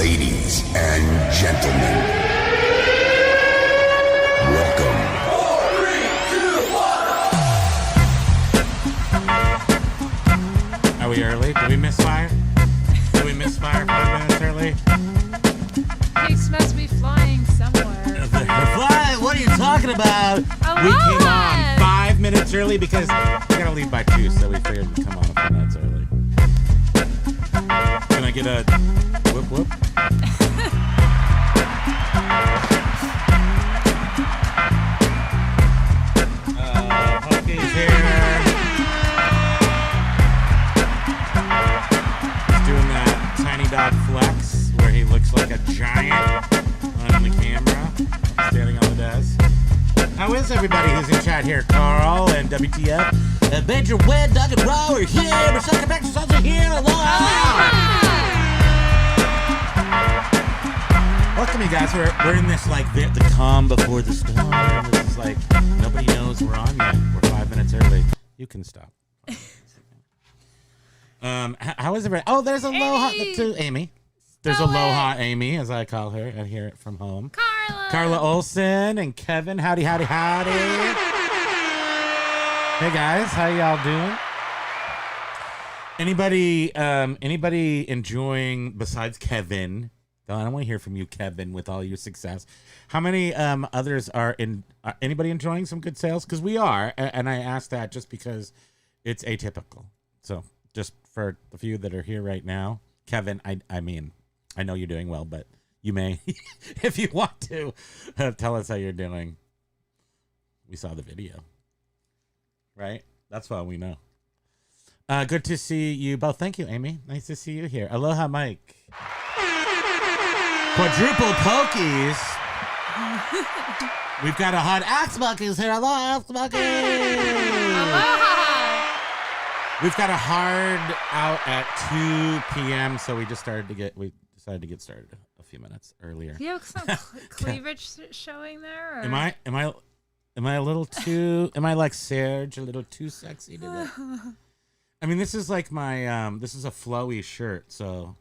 Ladies and gentlemen, welcome. 4, 3, 2, 1. Are we early? Did we miss fire? Did we miss fire 5 minutes early? Cakes must be flying somewhere. Fly? What are you talking about? Aloha! We came on 5 minutes early because we gotta leave by 2, so we figured we'd come on 5 minutes early. Can I get a whoop whoop? Hookie's here. He's doing that tiny dog flex where he looks like a giant on the camera, standing on the desk. How is everybody who's in chat here? Carl and WTF. Major Wed, Doug and Raw are here. Michelle Quebec is also here. Aloha! Welcome, you guys. We're in this, like, the calm before the storm. This is like, nobody knows we're on yet. We're 5 minutes early. You can stop. How is everybody? Oh, there's Aloha to Amy. There's Aloha Amy, as I call her. I hear it from home. Carla Olson and Kevin. Howdy, howdy, howdy. Hey, guys. How y'all doing? Anybody enjoying, besides Kevin? I don't want to hear from you, Kevin, with all your success. How many others are anybody enjoying some good sales? Because we are, and I asked that just because it's atypical. So just for the few that are here right now, Kevin, I mean, I know you're doing well, but you may, if you want to, tell us how you're doing. We saw the video, right? That's why we know. Good to see you both. Thank you, Amy. Nice to see you here. Aloha, Mike. Quadruple pokies. We've got a hot Axe Buckies here. Aloha, Axe Buckies. Aloha. We've got a hard out at 2 p.m. So we decided to get started a few minutes earlier. Do you have some cleavage showing there? Or? Am I a little too? Am I like Serge, a little too sexy today? I mean, this is like my this is a flowy shirt, so.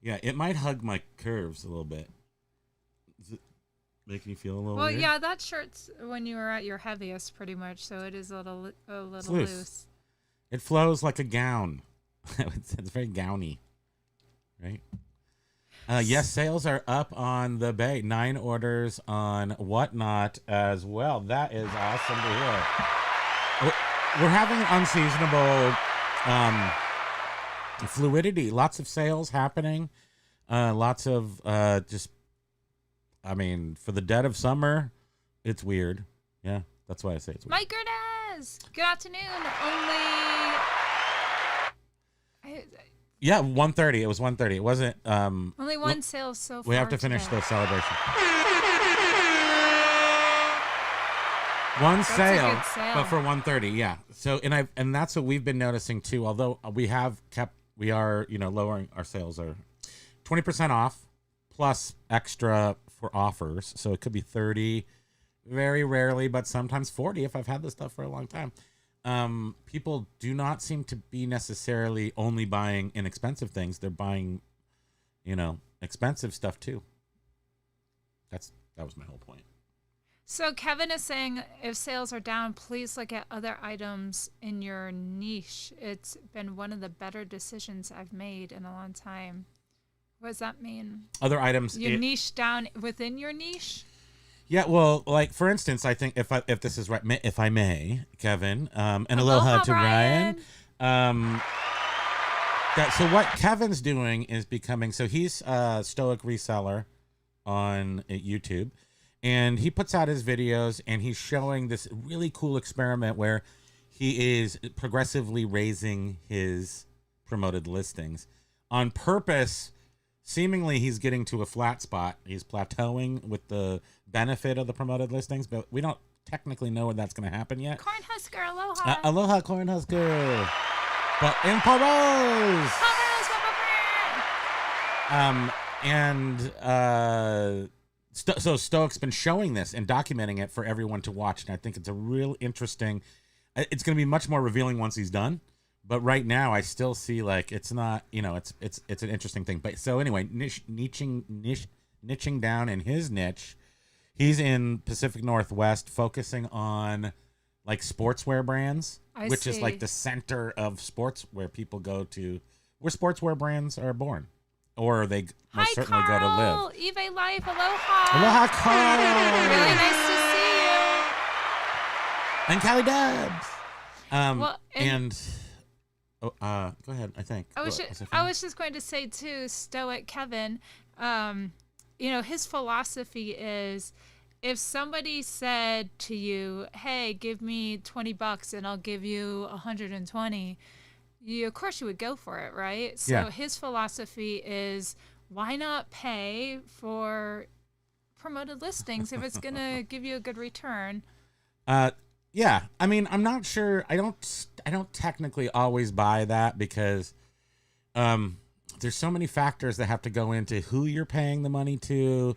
Yeah, it might hug my curves a little bit. Does it make me feel a little weird? Yeah, that shirt's when you were at your heaviest, pretty much. So it is a little loose. It flows like a gown. It's very gowny, right? Yes, sales are up on the Bay. 9 orders on Whatnot as well. That is awesome to hear. We're having unseasonable fluidity, lots of sales happening, lots of just, I mean, for the dead of summer, it's weird. Yeah, that's why I say it's weird. Mike Gernez, good afternoon. Yeah, 1:30. It was 1:30. It wasn't. Only one sale so far. We have to finish today. the celebration. One sale, but for 1:30. Yeah. So and that's what we've been noticing too. Although we are lowering our sales are 20% off plus extra for offers. So it could be 30, very rarely, but sometimes 40 if I've had this stuff for a long time. People do not seem to be necessarily only buying inexpensive things. They're buying, expensive stuff too. That was my whole point. So Kevin is saying if sales are down, please look at other items in your niche. It's been one of the better decisions I've made in a long time. What does that mean? Other items. You niche down within your niche? Yeah, well, like for instance, I think if this is right, if I may, Kevin, and aloha to Ryan. So what Kevin's doing is becoming, so he's a Stoic Reseller on YouTube. And he puts out his videos, and he's showing this really cool experiment where he is progressively raising his promoted listings on purpose. Seemingly, he's getting to a flat spot. He's plateauing with the benefit of the promoted listings, but we don't technically know when that's going to happen yet. Cornhusker, aloha. Aloha, Cornhusker. But in Poros. So Stoic's been showing this and documenting it for everyone to watch, and I think it's a real interesting. It's going to be much more revealing once he's done, But right now, I still see like it's not, it's an interesting thing. But so anyway, niching down in his niche, he's in Pacific Northwest, focusing on like sportswear brands, which is like the center of sports where people go to, where sportswear brands are born, or they most certainly go to live. eBay Life, aloha. Aloha, Carl. Really nice to see you. And Callie Dubs. Well, go ahead. I think I was just going to say too, Stoic Kevin. His philosophy is, if somebody said to you, "Hey, give me $20 and I'll give you 120," of course you would go for it, right? So his philosophy is, why not pay for promoted listings if it's gonna give you a good return? Yeah, I mean, I'm not sure. I don't technically always buy that because there's so many factors that have to go into who you're paying the money to.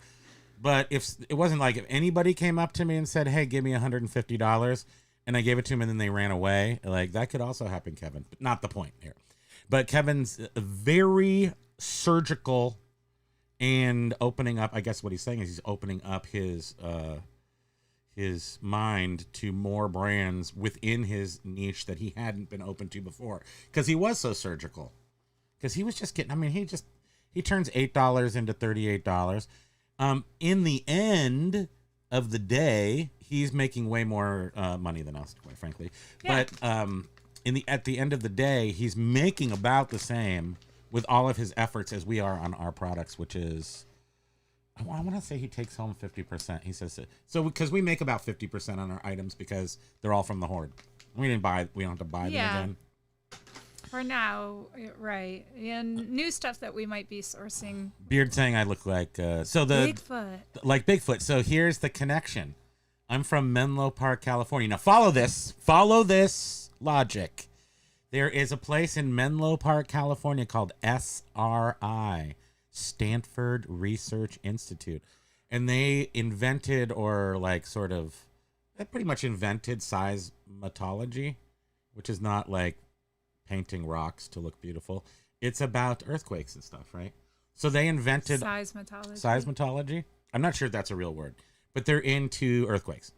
But if it wasn't like if anybody came up to me and said, "Hey, give me $150," and I gave it to him and then they ran away, like that could also happen, Kevin. But not the point here. But Kevin's very surgical and opening up. I guess what he's saying is he's opening up his mind to more brands within his niche that he hadn't been open to before, because he was so surgical, because he was just getting, he turns $8 into $38. In the end of the day, he's making way more money than us, quite frankly. But at the end of the day, he's making about the same with all of his efforts as we are on our products, which is, I want to say he takes home 50%. He says so because we make about 50% on our items because they're all from the Horde. We don't have to buy them again. For now, right. And new stuff that we might be sourcing. Beard saying I look like Bigfoot. Like Bigfoot. So here's the connection. I'm from Menlo Park, California. Now follow this logic. There is a place in Menlo Park, California called SRI. Stanford Research Institute, and they invented, or like sort of, they pretty much invented seismology, which is not like painting rocks to look beautiful. It's about earthquakes and stuff, right? So they invented seismology. I'm not sure if that's a real word, but they're into earthquakes,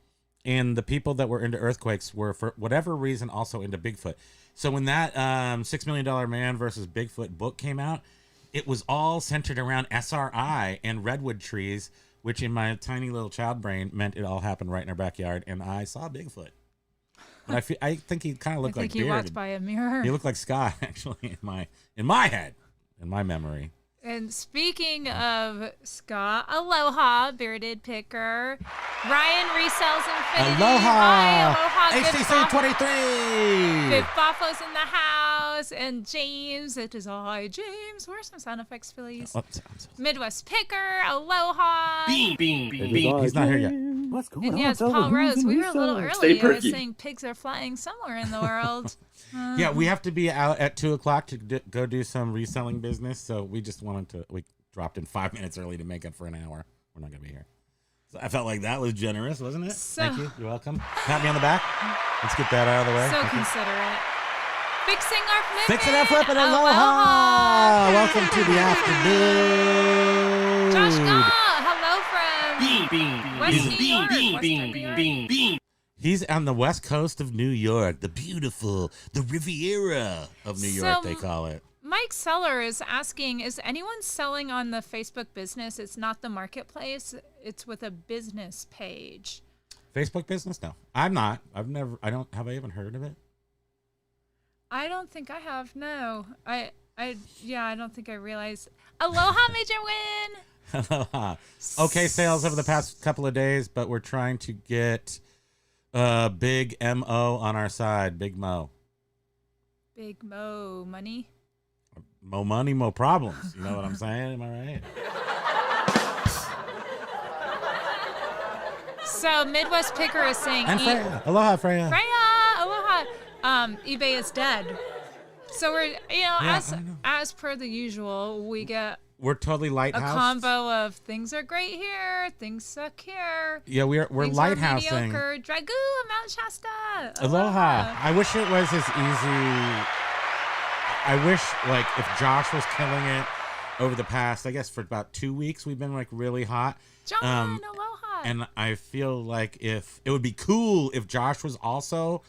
and the people that were into earthquakes were, for whatever reason, also into Bigfoot. So when that $6 Million Man versus Bigfoot book came out, it was all centered around SRI and redwood trees, which in my tiny little child brain meant it all happened right in our backyard, and I saw Bigfoot. And I think he kind of looked like Beard. He walked by a mirror. He looked like Scott, actually, in my head, in my memory. And speaking of Scott, aloha, bearded picker. Ryan resells Infinity. Aloha. Hi, aloha. HTC 23. Big Baffo's in the house. And James, it is I, James. Where's some sound effects, please? Oh, Midwest picker, aloha. Bean. He's not here yet. What's going on? And yes, Paul Rose, we were a little early. Stay I was perky. saying pigs are flying somewhere in the world. Yeah, we have to be out at 2:00 to go do some reselling business. So we just we dropped in 5 minutes early to make up for an hour. We're not going to be here. So I felt like that was generous, wasn't it? Thank you. You're welcome. Pat me on the back. Let's get that out of the way. So Thank you. considerate. Fixing our flipping. Fixing our flipping. Aloha. Welcome to the afternoon. Josh Gaw, hello from Bean. West New York. Bean. He's on the west coast of New York, the beautiful, the Riviera of New York, they call it. Mike Seller is asking, is anyone selling on the Facebook business? It's not the marketplace. It's with a business page. Facebook business? No, I'm not. Have I even heard of it? I don't think I have. No, I don't think I realized. Aloha, Major Win. Aloha. Okay, sales over the past couple of days, but we're trying to get Big Mo on our side. Big Mo. Big Mo money. Mo money, mo problems. You know what I'm saying? Am I right? So Midwest Picker is saying, And Freya. Aloha, Freya. Freya, aloha. eBay is dead. So we're, as per the usual, we're totally a lighthouse. combo of things are great here, things suck here. Yeah, we're Things lighthousing. are mediocre. Dragoo, Mount Shasta. Aloha. I wish it was as easy I wish like if Josh was killing it over the past, I guess for about 2 weeks, we've been like really hot. John, aloha. And I feel like if it would be cool if Josh was also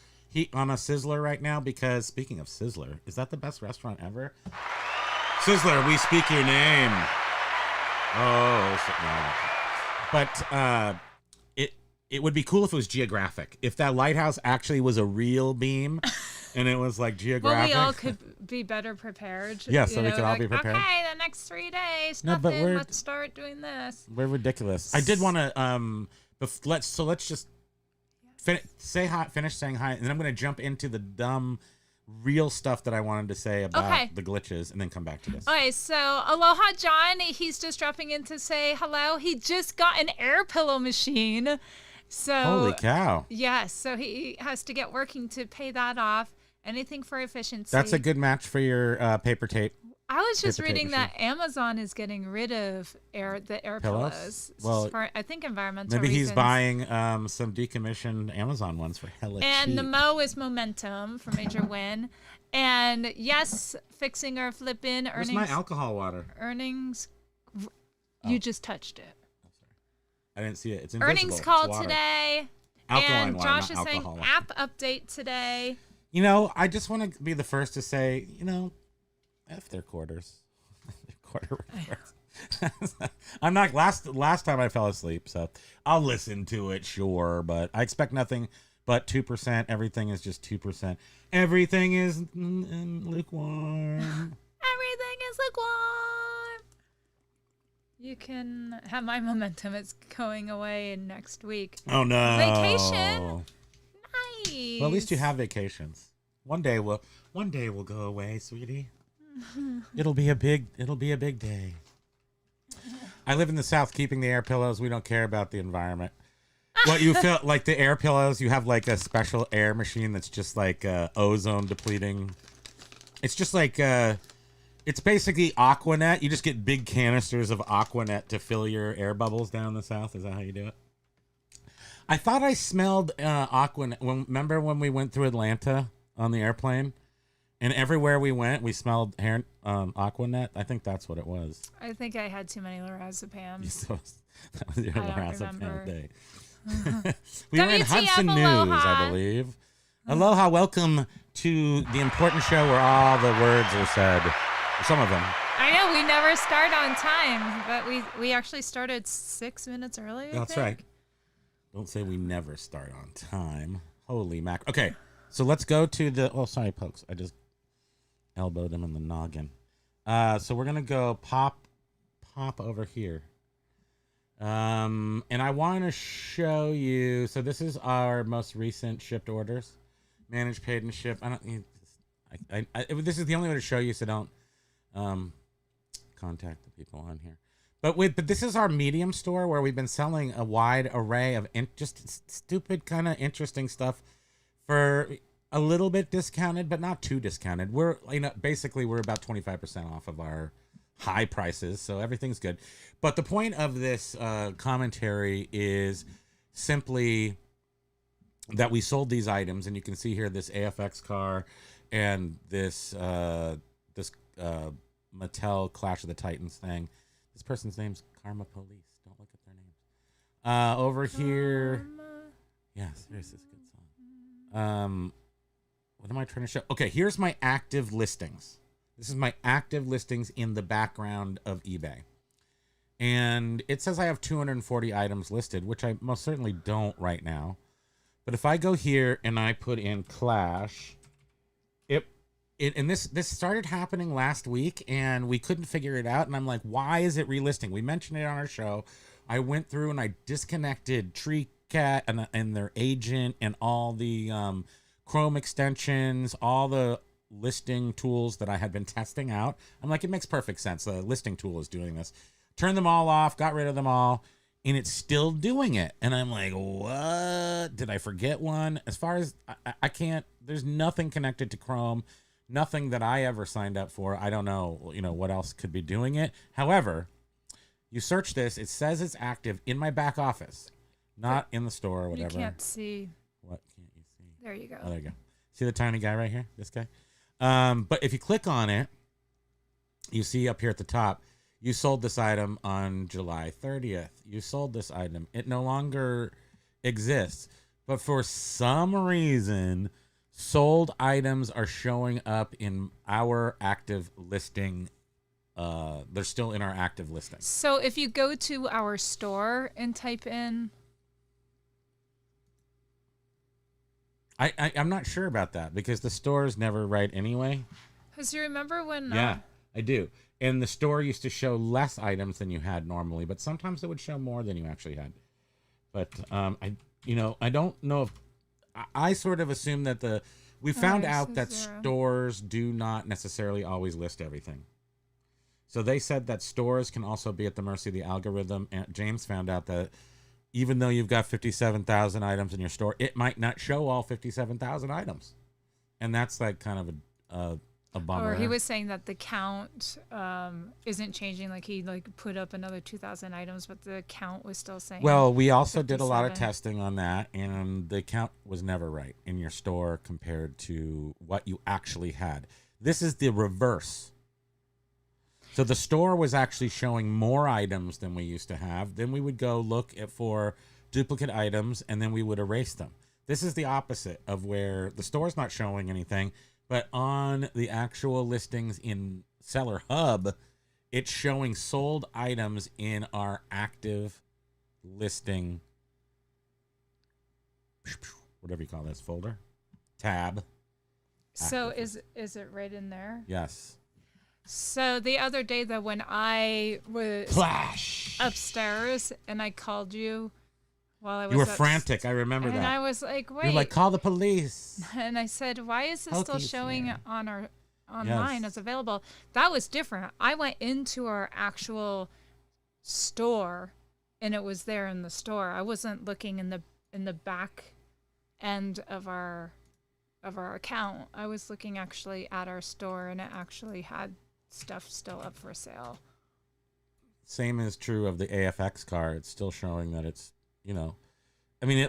on a Sizzler right now, because speaking of Sizzler, is that the best restaurant ever? Sizzler, we speak your name. But it would be cool if it was geographic. If that lighthouse actually was a real beam and it was like geographic. Well, we all could be better prepared. Yeah, so we could all be prepared. Okay, the next 3 days, No, but nothing. Let's start doing this. We're ridiculous. I did want to let's just finish saying hi, and then I'm going to jump into the dumb real stuff that I wanted to say about the glitches and then come back to this. Okay, so aloha John, he's just dropping in to say hello. He just got an air pillow machine. So holy cow. Yes, so he has to get working to pay that off. Anything for efficiency. That's a good match for your paper tape. I was just reading that Amazon is getting rid of the air pillows. Well, for, I think environmental maybe reasons. he's buying some decommissioned Amazon ones for hella cheap. And the Mo is Momentum for Major Win. And yes, fixing or flipping earnings. Where's my alcohol water? Earnings. You just touched it. Oh, sorry. I didn't see it. It's invisible. Earnings call today. Alkaline and water, Josh not is saying alcohol. app update today. You know, I just want to be the first to say, F their quarters. Their quarter reports. I'm not last time I fell asleep, so I'll listen to it, sure, but I expect nothing but 2%. Everything is just 2%. Everything is lukewarm. Everything is lukewarm. You can have my momentum. It's going away next week. Oh no. Vacation. Nice. Well, at least you have vacations. One day will go away, sweetie. It'll be a big day. I live in the South, keeping the air pillows. We don't care about the environment. What you feel like the air pillows, you have like a special air machine that's just like ozone depleting. It's just like it's basically Aquanet. You just get big canisters of Aquanet to fill your air bubbles down in the South. Is that how you do it? I thought I smelled Aquanet. Remember when we went through Atlanta on the airplane? And everywhere we went, we smelled Aquanet. I think that's what it was. I think I had too many lorazepams. So, that was your lorazepam day. We were in WTF, Hudson News, aloha. I believe. Aloha, welcome to the important show where all the words are said. Some of them. I know, we never start on time, but we actually started 6 minutes early. That's right. Don't say we never start on time. Holy mac. Okay, so let's go to the... Oh, sorry, folks. I just elbowed him in the noggin. So we're going to go pop over here. And I want to show you... So this is our most recent shipped orders. Managed, paid, and shipped. This is the only way to show you, so don't contact the people on here. But this is our medium store where we've been selling a wide array of just stupid kind of interesting stuff for a little bit discounted, but not too discounted. We're basically we're about 25% off of our high prices, so everything's good. But the point of this commentary is simply that we sold these items, and you can see here this AFX car and this Mattel Clash of the Titans thing. This person's name's Karma Police. Don't look at their names. Over here. Yeah, seriously, it's a good song. What am I trying to show? Okay, here's my active listings. This is my active listings in the background of eBay. And it says I have 240 items listed, which I most certainly don't right now. But if I go here and I put in Clash, and this started happening last week, and we couldn't figure it out. And I'm like, why is it relisting? We mentioned it on our show. I went through and I disconnected TreeCat and their agent and all the Chrome extensions, all the listing tools that I had been testing out. I'm like, it makes perfect sense. The listing tool is doing this. Turned them all off, got rid of them all, and it's still doing it. And I'm like, what? Did I forget one? As far as I can't, there's nothing connected to Chrome. Nothing that I ever signed up for. I don't know, what else could be doing it. However, you search this, it says it's active in my back office, not in the store or whatever. You can't see. What can't you see? There you go. Oh, there you go. See the tiny guy right here? This guy? But if you click on it, you see up here at the top, you sold this item on July 30th. You sold this item. It no longer exists. But for some reason, sold items are showing up in our active listing. They're still in our active listing. So if you go to our store and type in... I'm not sure about that because the store is never right anyway. Because you remember when... Yeah, I do. And the store used to show less items than you had normally, but sometimes it would show more than you actually had. But I don't know if I sort of assume that we found out that stores do not necessarily always list everything. So they said that stores can also be at the mercy of the algorithm. And James found out that even though you've got 57,000 items in your store, it might not show all 57,000 items. And that's like kind of a bummer. Or he was saying that the count isn't changing. Like he put up another 2,000 items, but the count was still saying. Well, we also did a lot of testing on that, and the count was never right in your store compared to what you actually had. This is the reverse. So the store was actually showing more items than we used to have. Then we would go look for duplicate items, and then we would erase them. This is the opposite of where the store's not showing anything, but on the actual listings in Seller Hub, it's showing sold items in our active listing, whatever you call this folder, tab. So is it right in there? Yes. So the other day that when I was upstairs and I called you while I was... You were frantic. I remember that. And I was like, wait. You're like, call the police. And I said, why is this still showing on our online as available? That was different. I went into our actual store and it was there in the store. I wasn't looking in the back end of our account. I was looking actually at our store and it actually had stuff still up for sale. Same is true of the AFX car. It's still showing that it's, I mean,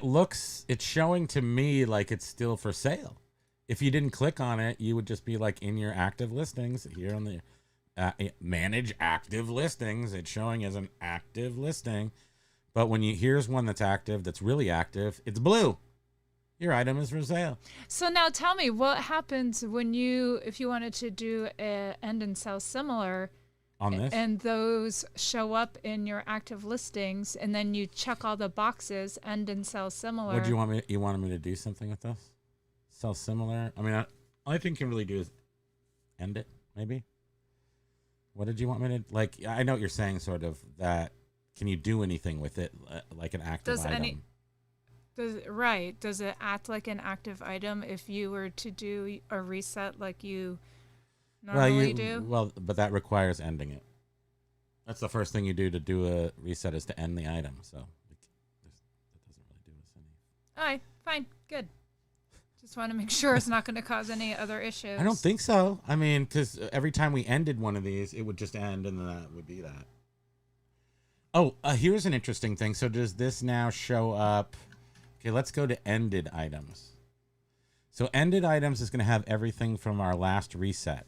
it's showing to me like it's still for sale. If you didn't click on it, you would just be like in your active listings here on the manage active listings. It's showing as an active listing. But when here's one that's active, that's really active, it's blue. Your item is for sale. So now tell me, what happens if you wanted to do a end and sell similar on this, and those show up in your active listings, and then you check all the boxes, end and sell similar. What do you want me? You wanted me to do something with this? Sell similar? I mean, all I think you can really do is end it, maybe. What did you want me to like? I know what you're saying, sort of that. Can you do anything with it, like an active item? Does it act like an active item if you were to do a reset like you normally do? Well, but that requires ending it. That's the first thing you do to do a reset is to end the item. So that doesn't really do us any. All right, fine, good. Just want to make sure it's not going to cause any other issues. I don't think so. I mean, because every time we ended one of these, it would just end, and then that would be that. Oh, here's an interesting thing. So does this now show up? Okay, let's go to ended items. So ended items is going to have everything from our last reset,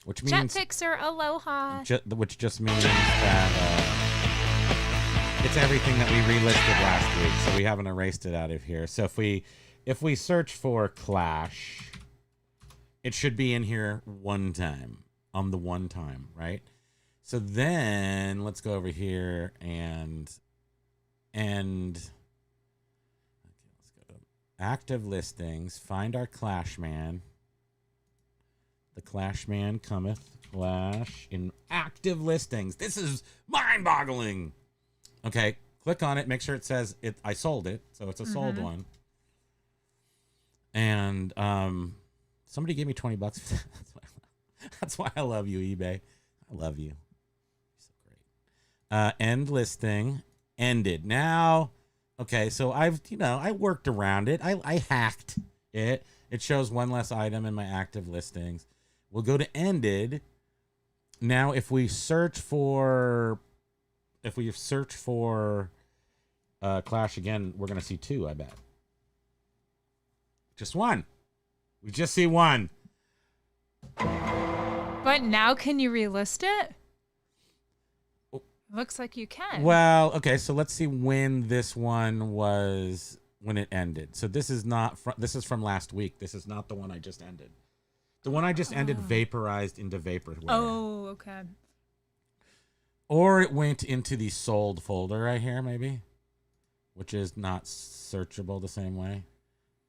which means Jet Fixer Aloha. Which just means that it's everything that we relisted last week. So we haven't erased it out of here. So if we search for Clash, it should be in here one time on the one time, right? So then let's go over here and active listings, find our Clash Man. The Clash Man cometh. Clash in active listings. This is mind-boggling. Okay, click on it. Make sure it says it. I sold it, so it's a sold one. And somebody gave me $20 for that. That's why I love you, eBay. I love you. You're so great. End listing. Ended. Now... Okay, so I worked around it. I hacked it. It shows one less item in my active listings. We'll go to ended. Now, if we search for Clash again, we're going to see two, I bet. Just one. We just see one. But now can you relist it? Looks like you can. Well, okay, so let's see when this one was, when it ended. So this is not, this is from last week. This is not the one I just ended. The one I just ended vaporized into vaporware. Oh, okay. Or it went into the sold folder right here, maybe, which is not searchable the same way.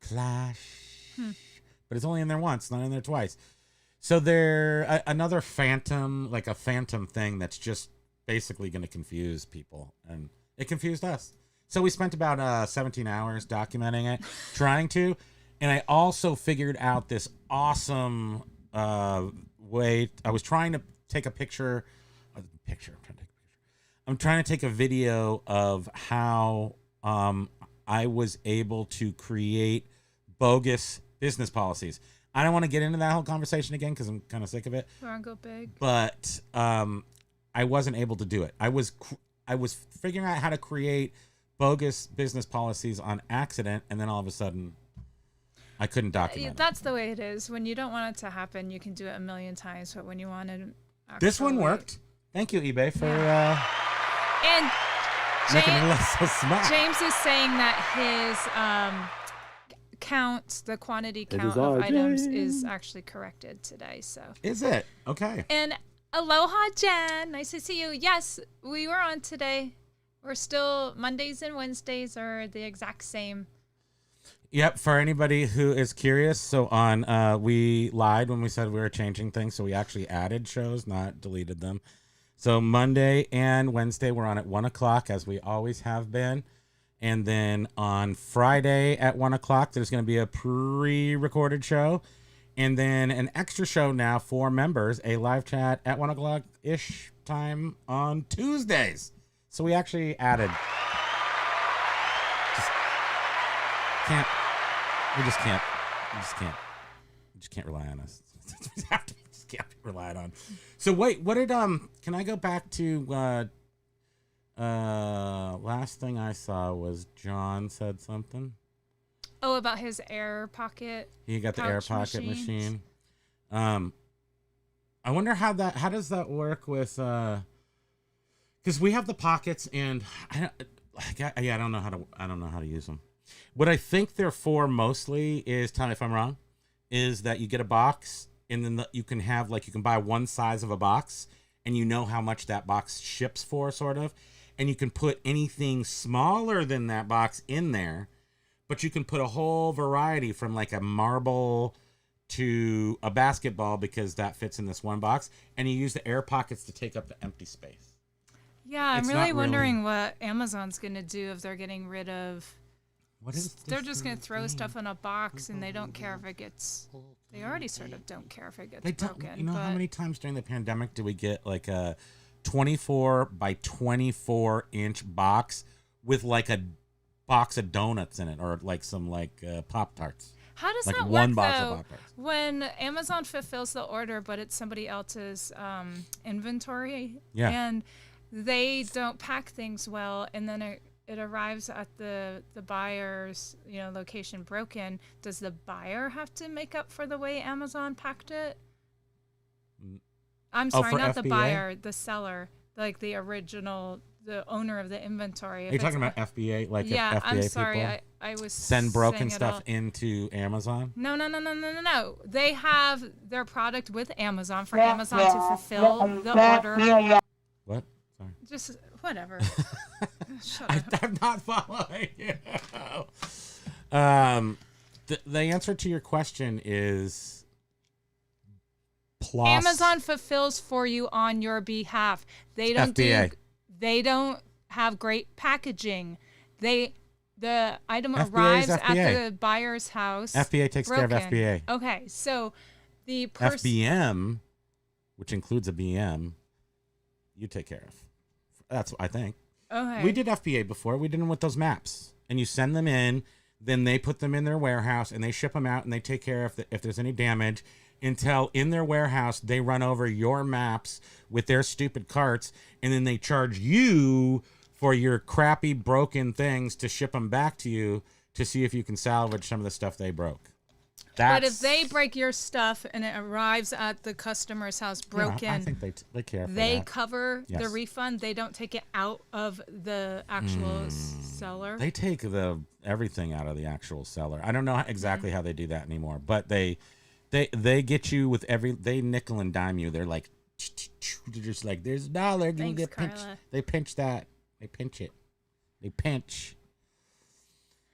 Clash. But it's only in there once, not in there twice. So there, another phantom, like a phantom thing that's just basically going to confuse people. And it confused us. So we spent about 17 hours documenting it, trying to. And I also figured out this awesome way. I was trying to take a picture. I'm trying to take a video of how I was able to create bogus business policies. I don't want to get into that whole conversation again because I'm kind of sick of it. You want to go big? But I wasn't able to do it. I was figuring out how to create bogus business policies on accident, and then all of a sudden, I couldn't document it. That's the way it is. When you don't want it to happen, you can do it a million times. But when you want it, this one worked. Thank you, eBay, for and making it look so smart. James is saying that his count, the quantity count of items, is actually corrected today. So is it okay? And aloha, Jen. Nice to see you. Yes, we were on today. We're still Mondays and Wednesdays are the exact same. Yep. For anybody who is curious, so on we lied when we said we were changing things, so we actually added shows, not deleted them. So Monday and Wednesday we're on at 1:00 as we always have been. And then on Friday at 1:00, there's going to be a pre-recorded show. And then an extra show now for members, a live chat at 1:00-ish time on Tuesdays. So we actually added. We just can't rely on us. just can't be relied on. So wait, what did, can I go back to, last thing I saw was John said something. Oh, about his air pocket. He got the air pocket machine. I wonder how does that work with, because we have the pockets and I don't know how to use them. What I think they're for mostly is, tell me if I'm wrong, is that you get a box and then you can buy one size of a box and you know how much that box ships for, sort of. And you can put anything smaller than that box in there, but you can put a whole variety from like a marble to a basketball because that fits in this one box. And you use the air pockets to take up the empty space. Yeah, I'm really wondering what Amazon's going to do if they're getting rid of... They're just going to throw stuff in a box and they don't care if it gets... They already sort of don't care if it gets broken. You know how many times during the pandemic did we get like a 24 by 24 inch box with like a box of donuts in it or like some Pop-Tarts? How does like that one work, box though, of Pop-Tarts. When Amazon fulfills the order, but it's somebody else's inventory? Yeah. And they don't pack things well, and then it arrives at the buyer's location broken. Does the buyer have to make up for the way Amazon packed it? I'm sorry, not FBA? The buyer, the seller, like the original, the owner of the inventory. Are you talking about FBA? Like yeah, if FBA I'm sorry. people I was send broken saying stuff into Amazon? No. They have their product with Amazon for Amazon to fulfill the order. What? Sorry. Just whatever. Shut up. I'm not following you. The answer to your question is plus. Amazon fulfills for you on your behalf. They don't FBA. They don't have great packaging. The item FBA arrives is at FBA. the buyer's house. FBA takes care of FBA. Okay, so the FBM, which includes a BM, you take care of. That's what I think. Okay. We did FBA before. We did them with those maps. And you send them in, then they put them in their warehouse, and they ship them out, and they take care of if there's any damage until in their warehouse they run over your maps with their stupid carts, and then they charge you for your crappy broken things to ship them back to you to see if you can salvage some of the stuff they broke. But if they break your stuff and it arrives at the customer's house broken, I think they care for they that. cover the Yes. refund. They don't take it out of the actual seller. They take everything out of the actual seller. I don't know exactly how they do that anymore, but they get you with they nickel and dime you. They're like, they're just like, there's $1. Thanks, Get pinch. Carla. They pinch that. They pinch it. They pinch.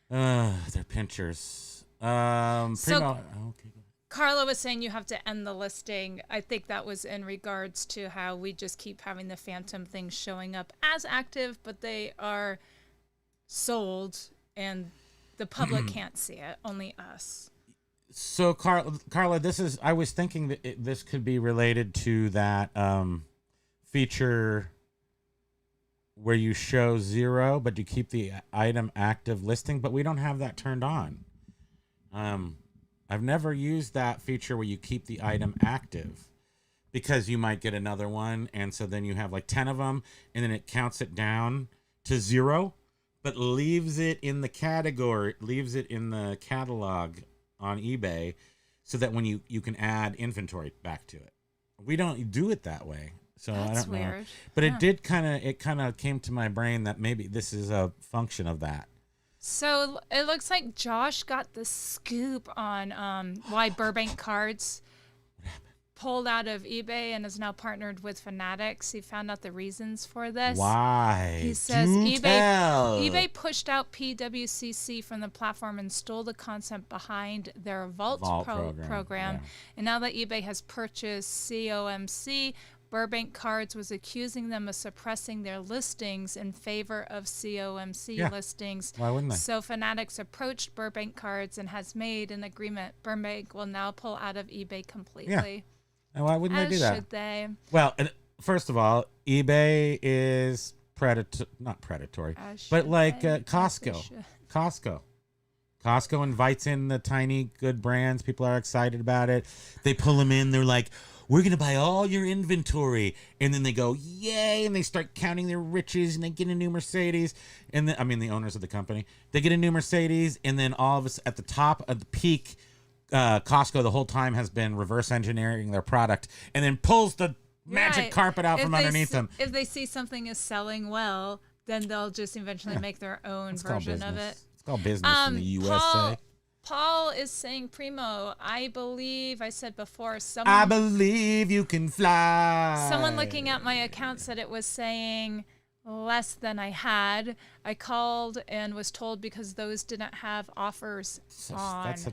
They're pinchers. Primo. Okay. Carla was saying you have to end the listing. I think that was in regards to how we just keep having the phantom things showing up as active, but they are sold and the public can't see it, only us. So, Carla, I was thinking that this could be related to that feature where you show 0, but you keep the item active listing, but we don't have that turned on. I've never used that feature where you keep the item active because you might get another one. And so then you have like 10 of them and then it counts it down to 0, but leaves it in the category, leaves it in the catalog on eBay so that when you can add inventory back to it. We don't do it that way. So That's I don't know. weird. But it kind of came to my brain that maybe this is a function of that. So it looks like Josh got the scoop on why Burbank Cards pulled out of eBay and is now partnered with Fanatics. He found out the reasons for this. Why? He says Do tell. eBay pushed out PWCC from the platform and stole the concept behind their Vault program. Yeah. And now that eBay has purchased COMC, Burbank Cards was accusing them of suppressing their listings in favor of COMC listings. Why wouldn't they? So Fanatics approached Burbank Cards and has made an agreement. Burbank will now pull out of eBay completely. Yeah. And why wouldn't As they do that? should they? Well, first of all, eBay is not predatory, but like Costco. Costco invites in the tiny good brands. People are excited about it. They pull them in. They're like, we're going to buy all your inventory. And then they go, yay. And they start counting their riches and they get a new Mercedes. And then, the owners of the company, they get a new Mercedes. And then all of us at the top of the peak, Costco the whole time has been reverse engineering their product and then pulls the magic carpet out from underneath them. If they see something is selling well, then they'll just eventually make their own version of it. It's called business in the USA. Paul is saying, Primo, I believe I said before, I believe you can fly. Someone looking at my account said it was saying less than I had. I called and was told because those didn't have offers on. That's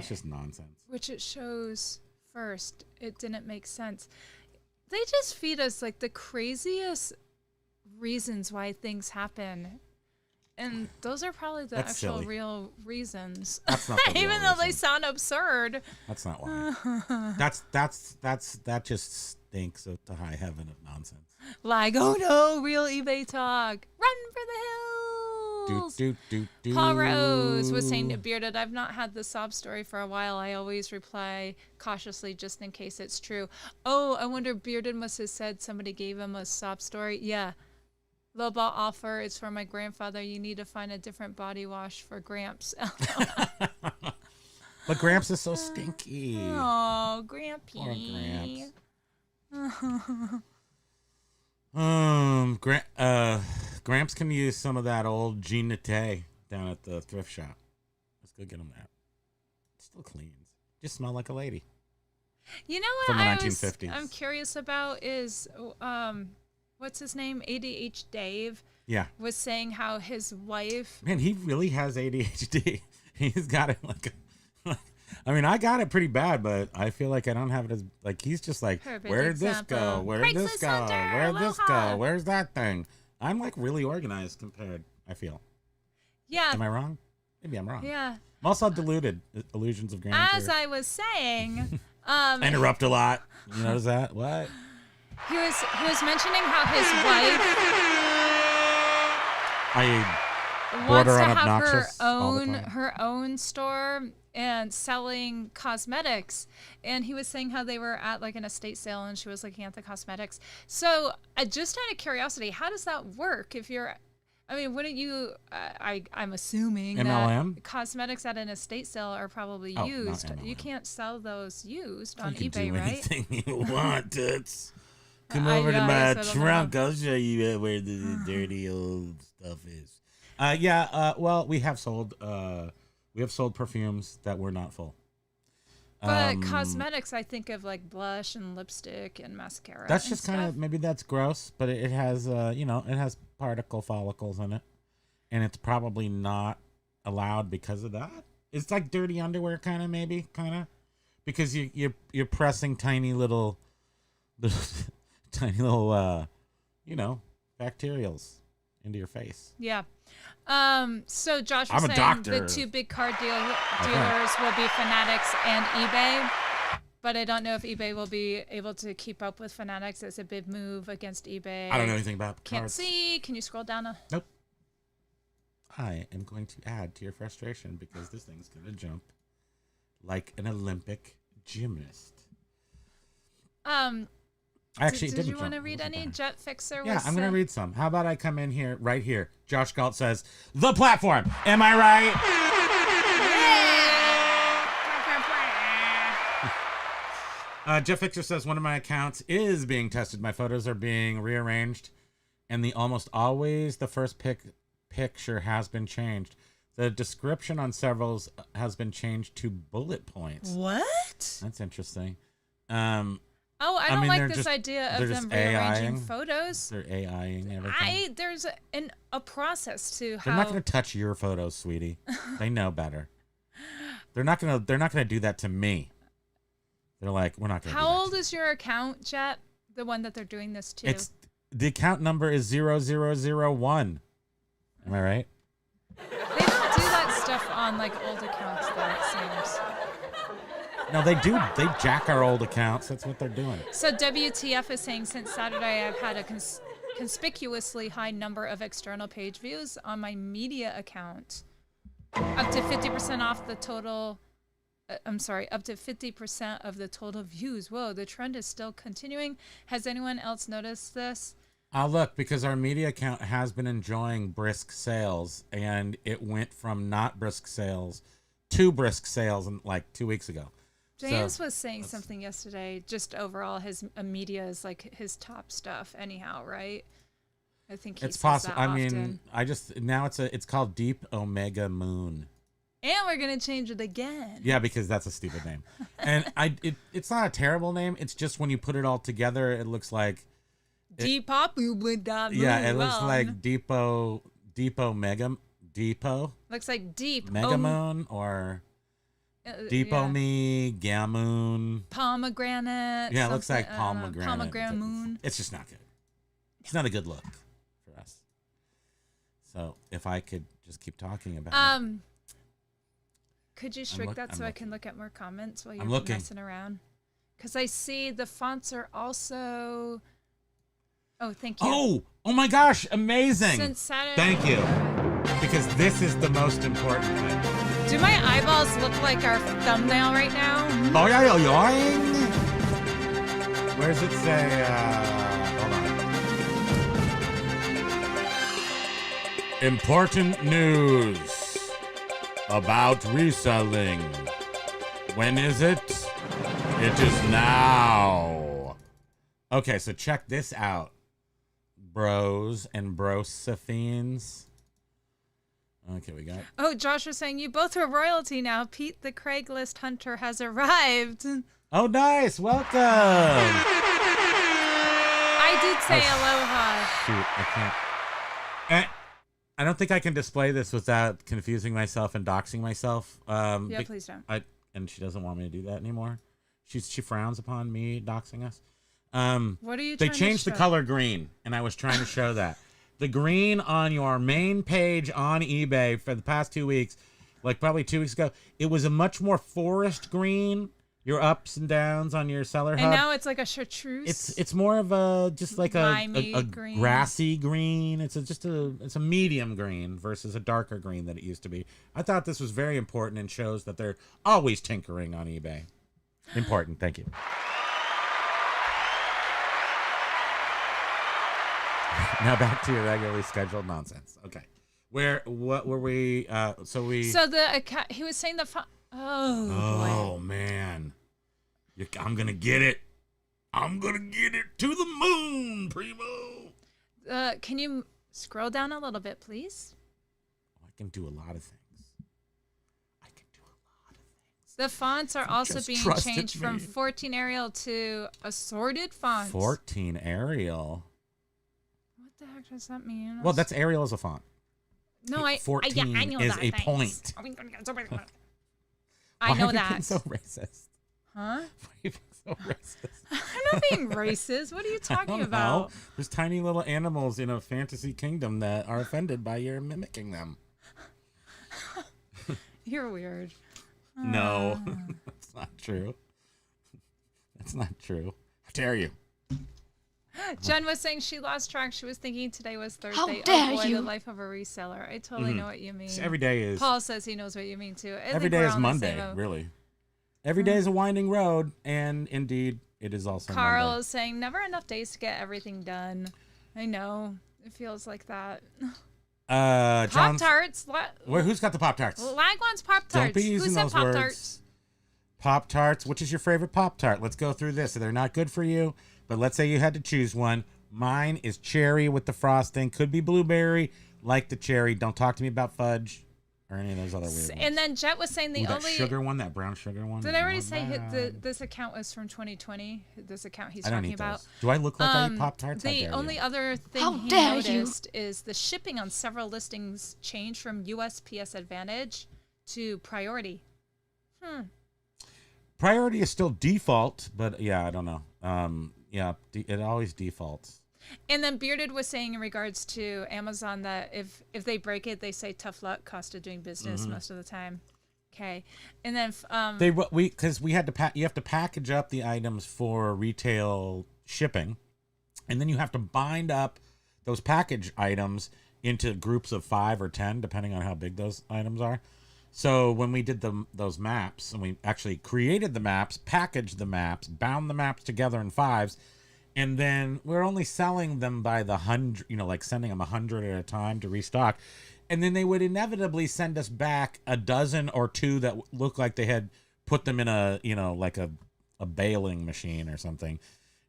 just nonsense. Which it shows first. It didn't make sense. They just feed us like the craziest reasons why things happen. And those are probably the actual silly. Real reasons. That's not the real Even though they reason. sound absurd. That's not why. that just stinks to high heaven of nonsense. Like, oh no, real eBay talk. Run for the hills. Paul Rose was saying to Bearded, I've not had the sob story for a while. I always reply cautiously just in case it's true. Oh, I wonder Bearded must have said somebody gave him a sob story. Yeah. Lowball offer is for my grandfather. You need to find a different body wash for Gramps. But Gramps is so stinky. Oh, Grampy. Poor Gramps. Gramps can use some of that old Jean Nate down at the thrift shop. Let's go get him that. It still cleans. Just smell like a lady. You know what From the 1950s. I'm curious about is what's his name? ADH Dave. Yeah. Was saying how his wife. Man, he really has ADHD. He's got it I got it pretty bad, but I feel like I don't have it as he's just like, Perfect where did this go? example. Where did this Craigslist go? Hunter, Where did this aloha. go? Where's that thing? I'm really organized compared, I feel. Yeah. Am I wrong? Maybe I'm wrong. Yeah. I'm also deluded. Illusions of grandeur. As I was saying, I interrupt a lot. You notice that? What? he was mentioning how his wife wants border to on have her obnoxious all the time. own store and selling cosmetics. And he was saying how they were at an estate sale and she was looking at the cosmetics. So just out of curiosity, how does that work? If you're I mean, wouldn't you? I'm assuming MLM? that cosmetics at an estate sale are probably Oh, not used. MLM. You can't sell those used on You can eBay, do right? anything you want, Toots. Come over to my trunk. I'll show you where the dirty old stuff is. Well, we have sold perfumes that were not full. But cosmetics, I think of like blush and lipstick and mascara. That's and just kind of, maybe that's gross, but it has it has particle follicles in it, and it's probably not allowed because of that. It's like dirty underwear, kind of, because you're pressing tiny little bacterials into your face. Yeah. So Josh was I'm a saying doctor. the two big car dealers will be Fanatics and eBay, but I don't know if eBay will be able to keep up with Fanatics. It's a big move against eBay. I don't know anything about Can't cards. see. Can you scroll down? Nope. I am going to add to your frustration because this thing's going to jump like an Olympic gymnast. Actually, did you want to read any? Jet Fixer? Yeah, I'm going to read some. How about I come in here, right here? Josh Galt says, the platform. Am I right? Jeff Fixer says, one of my accounts is being tested. My photos are being rearranged, and almost always the first picture has been changed. The description on several has been changed to bullet points. What? That's interesting. I don't like this idea of them rearranging AIing. photos. They're AIing everything. There's a process to how. They're not going to touch your photos, sweetie. They know better. They're not going to do that to me. They're like, we're not going to. How old is your account, Jet? The one that they're doing this to. The account number is 0001. Am I right? They don't do that stuff on like old accounts, though. It seems. No, they do. They jack our old accounts. That's what they're doing. So WTF is saying, since Saturday, I've had a conspicuously high number of external page views on my media account. Up to 50% off the total. Up to 50% of the total views. Whoa, the trend is still continuing. Has anyone else noticed this? Look, because our media account has been enjoying brisk sales, and it went from not brisk sales to brisk sales like 2 weeks ago. James was saying something yesterday, just overall his media is like his top stuff anyhow, right? I think it's possible. I mean, it's called Deep Omega Moon. And we're going to change it again. Yeah, because that's a stupid name. And it's not a terrible name. It's just when you put it all together, it looks like Depop. Yeah, it looks like Depot Mega Depot. Looks like Deep Mega Moon or Depot Me, Gamoon. Pomegranate. Yeah, it looks like pomegranate. Pomegranate Moon. It's just not good. It's not a good look for us. So if I could just keep talking about it. Could you shrink that so I can look at more comments while you're looking. messing around? Because I see the fonts are also... Oh, thank you. Oh my gosh, amazing. Since Saturday... Thank you. Because this is the most important thing. Do my eyeballs look like our thumbnail right now? Boing. Where does it say? Hold on. Important news about reselling. When is it? It is now. Okay, so check this out, bros and brosophines. Okay, we got. Oh, Josh was saying you both are royalty now. Pete, the Craigslist hunter, has arrived. Oh, nice! Welcome. I did say aloha. Shoot, I can't. I don't think I can display this without confusing myself and doxing myself. Yeah, please don't. And she doesn't want me to do that anymore. She frowns upon me doxing us. What are you? They changed the color green, and I was trying to show that. The green on your main page on eBay for the past 2 weeks, like probably 2 weeks ago, it was a much more forest green. Your ups and downs on your seller hub. And now it's like a chartreuse. It's more of a just like a green. grassy green. It's a medium green versus a darker green that it used to be. I thought this was very important and shows that they're always tinkering on eBay. Important. Thank you. Now back to your regularly scheduled nonsense. Okay. What were we? So the account, he was saying the Oh man, I'm gonna get it. I'm gonna get it to the moon, Primo. Can you scroll down a little bit, please? I can do a lot of things. The fonts are also Just being trusted changed me. from 14 Arial to assorted fonts. 14 Arial. What the heck does that mean? Well, that's Arial as a font. No, I 14 I know is that. a Thanks. point. I know Why are you that. being so racist? Huh? Why are you being so racist? I'm not being racist. What are you I talking don't about? know. There's tiny little animals in a fantasy kingdom that are offended by your mimicking them. You're weird. No, that's not true. That's not true. How dare you? Jen was saying she lost track. She was thinking today was Thursday. How dare oh boy, you. the life of a reseller. I totally know what you mean. So every day is Paul says he knows what you mean too. every day is Monday, really. Every day is a winding road, and indeed, it is also Carl Monday. is saying never enough days to get everything done. I know. It feels like that. Pop John's, Tarts. who's got the Pop Tarts? Lag wants Pop Tarts. Don't be Who using said those Pop words. Tarts? Pop Tarts. Which is your favorite Pop Tart? Let's go through this. So they're not good for you, but let's say you had to choose one. Mine is cherry with the frosting. Could be blueberry, like the cherry. Don't talk to me about fudge or any of those other weird ones. And then Jet was saying the Ooh, that only sugar one, that brown sugar one. Did I already not say bad. this account was from 2020? This account he's I don't talking eat about. those. Do I look like I eat Pop Tarts? The only other thing How he dare you. noticed is the shipping on several listings changed from USPS Advantage to Priority. Priority is still default, but yeah, I don't know. It always defaults. And then Bearded was saying in regards to Amazon that if they break it, they say tough luck, cost of doing business most of the time. Okay, and then Because we had to you have to package up the items for retail shipping, and then you have to bind up those package items into groups of 5 or 10, depending on how big those items are. So when we did those maps, and we actually created the maps, packaged the maps, bound the maps together in 5s, and then we're only selling them by the 100, like sending them 100 at a time to restock. And then they would inevitably send us back a dozen or two that looked like they had put them in a, like a baling machine or something.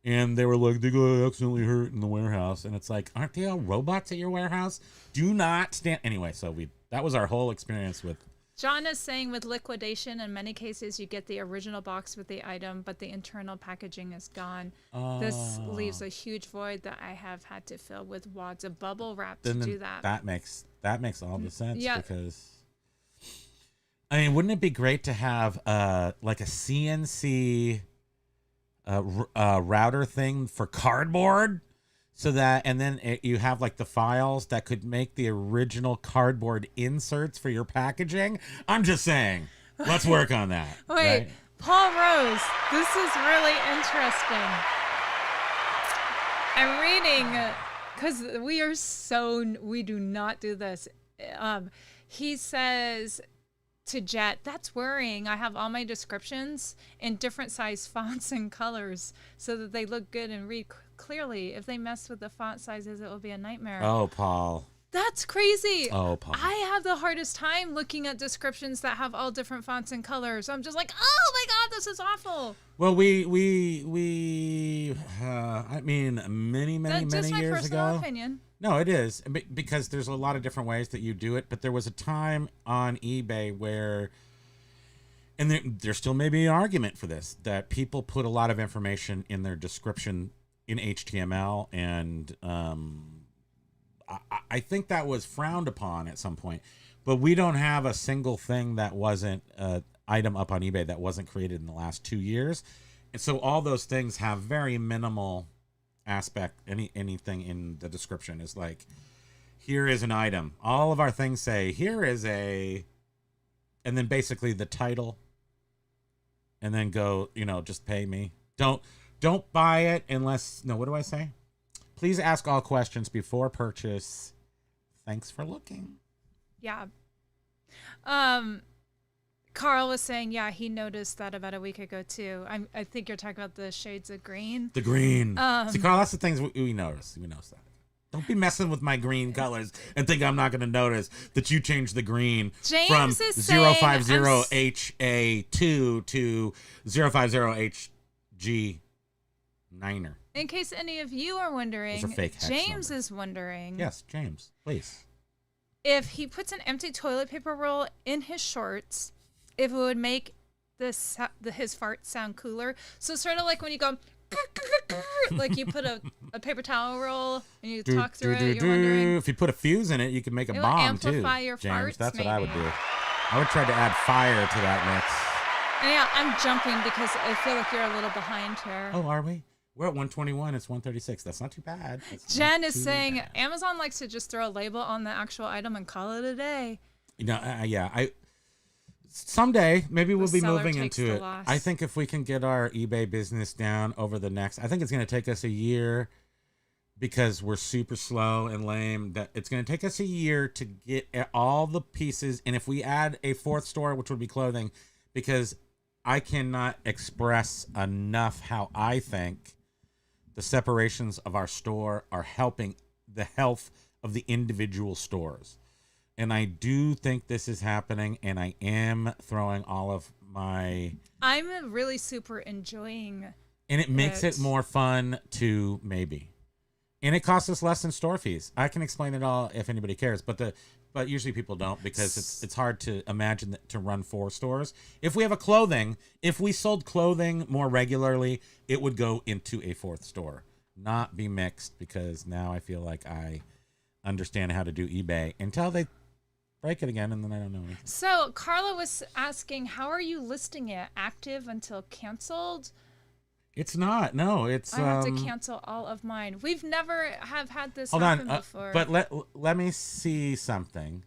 And they were like, they got accidentally hurt in the warehouse. And it's like, aren't they all robots at your warehouse? Do not stand. Anyway, so that was our whole experience with. John is saying with liquidation, in many cases, you get the original box with the item, but the internal packaging is gone. This leaves a huge void that I have had to fill with wads of bubble wrap to do that. That makes all the sense. Yeah. Because, I mean, wouldn't it be great to have like a CNC router thing for cardboard? So that, and then you have like the files that could make the original cardboard inserts for your packaging. I'm just saying, let's work on that. Wait, right? Paul Rose, this is really interesting. I'm reading because we do not do this. He says to Jet, that's worrying. I have all my descriptions in different size fonts and colors so that they look good and read clearly. If they mess with the font sizes, it will be a nightmare. Oh, Paul. That's crazy. Oh, Paul. I have the hardest time looking at descriptions that have all different fonts and colors. I'm just like, oh my God, this is awful. Well, I mean, many That's just my years personal ago. opinion. No, it is because there's a lot of different ways that you do it. But there was a time on eBay where, and there still may be an argument for this, that people put a lot of information in their description in HTML, and I think that was frowned upon at some point. But we don't have a single thing that wasn't an item up on eBay that wasn't created in the last 2 years, and so all those things have very minimal aspect. Anything in the description is like, here is an item. All of our things say here is a, and then basically the title, and then go, just pay me. Don't buy it unless, no, what do I say? Please ask all questions before purchase. Thanks for looking. Yeah. Carl was saying, yeah, he noticed that about a week ago too. I think you're talking about the shades of green. The green. See, Carl, that's the things we notice. We notice that. Don't be messing with my green colors and think I'm not going to notice that you changed the green James from is saying, 050HA2 to 050HG9er. In case any of you are wondering, Those are fake hex James numbers. is wondering Yes, James, please. if he puts an empty toilet paper roll in his shorts, if it would make his fart sound cooler. So sort of like when you go, like you put a paper towel roll and you talk through it, you're wondering. If you put a fuse in it, you can make a It will bomb too, amplify your James. farts, That's what I would maybe. do. I would try to add fire to that mix. And yeah, I'm jumping because I feel like you're a little behind here. Oh, are we? We're at 121. It's 136. That's not too bad. That's Jen not is too saying bad. Amazon likes to just throw a label on the actual item and call it a day. You know, someday maybe we'll The be seller moving takes into the it. loss. I think if we can get our eBay business down over the next, I think it's going to take us a year because we're super slow and lame. That it's going to take us a year to get all the pieces. And if we add a fourth store, which would be clothing, because I cannot express enough how I think the separations of our store are helping the health of the individual stores. And I do think this is happening, and I am throwing all of my... I'm really super enjoying. And it makes it It- more fun to maybe. And it costs us less than store fees. I can explain it all if anybody cares, but usually people don't because it's hard to imagine to run 4 stores. If we have if we sold clothing more regularly, it would go into a 4th store, not be mixed, because now I feel like I understand how to do eBay until they break it again, and then I don't know anything. So Carla was asking, how are you listing it? Active until canceled? It's not. No, it's. I have to cancel all of mine. We've never have had this Hold happen on, before. but let me see something.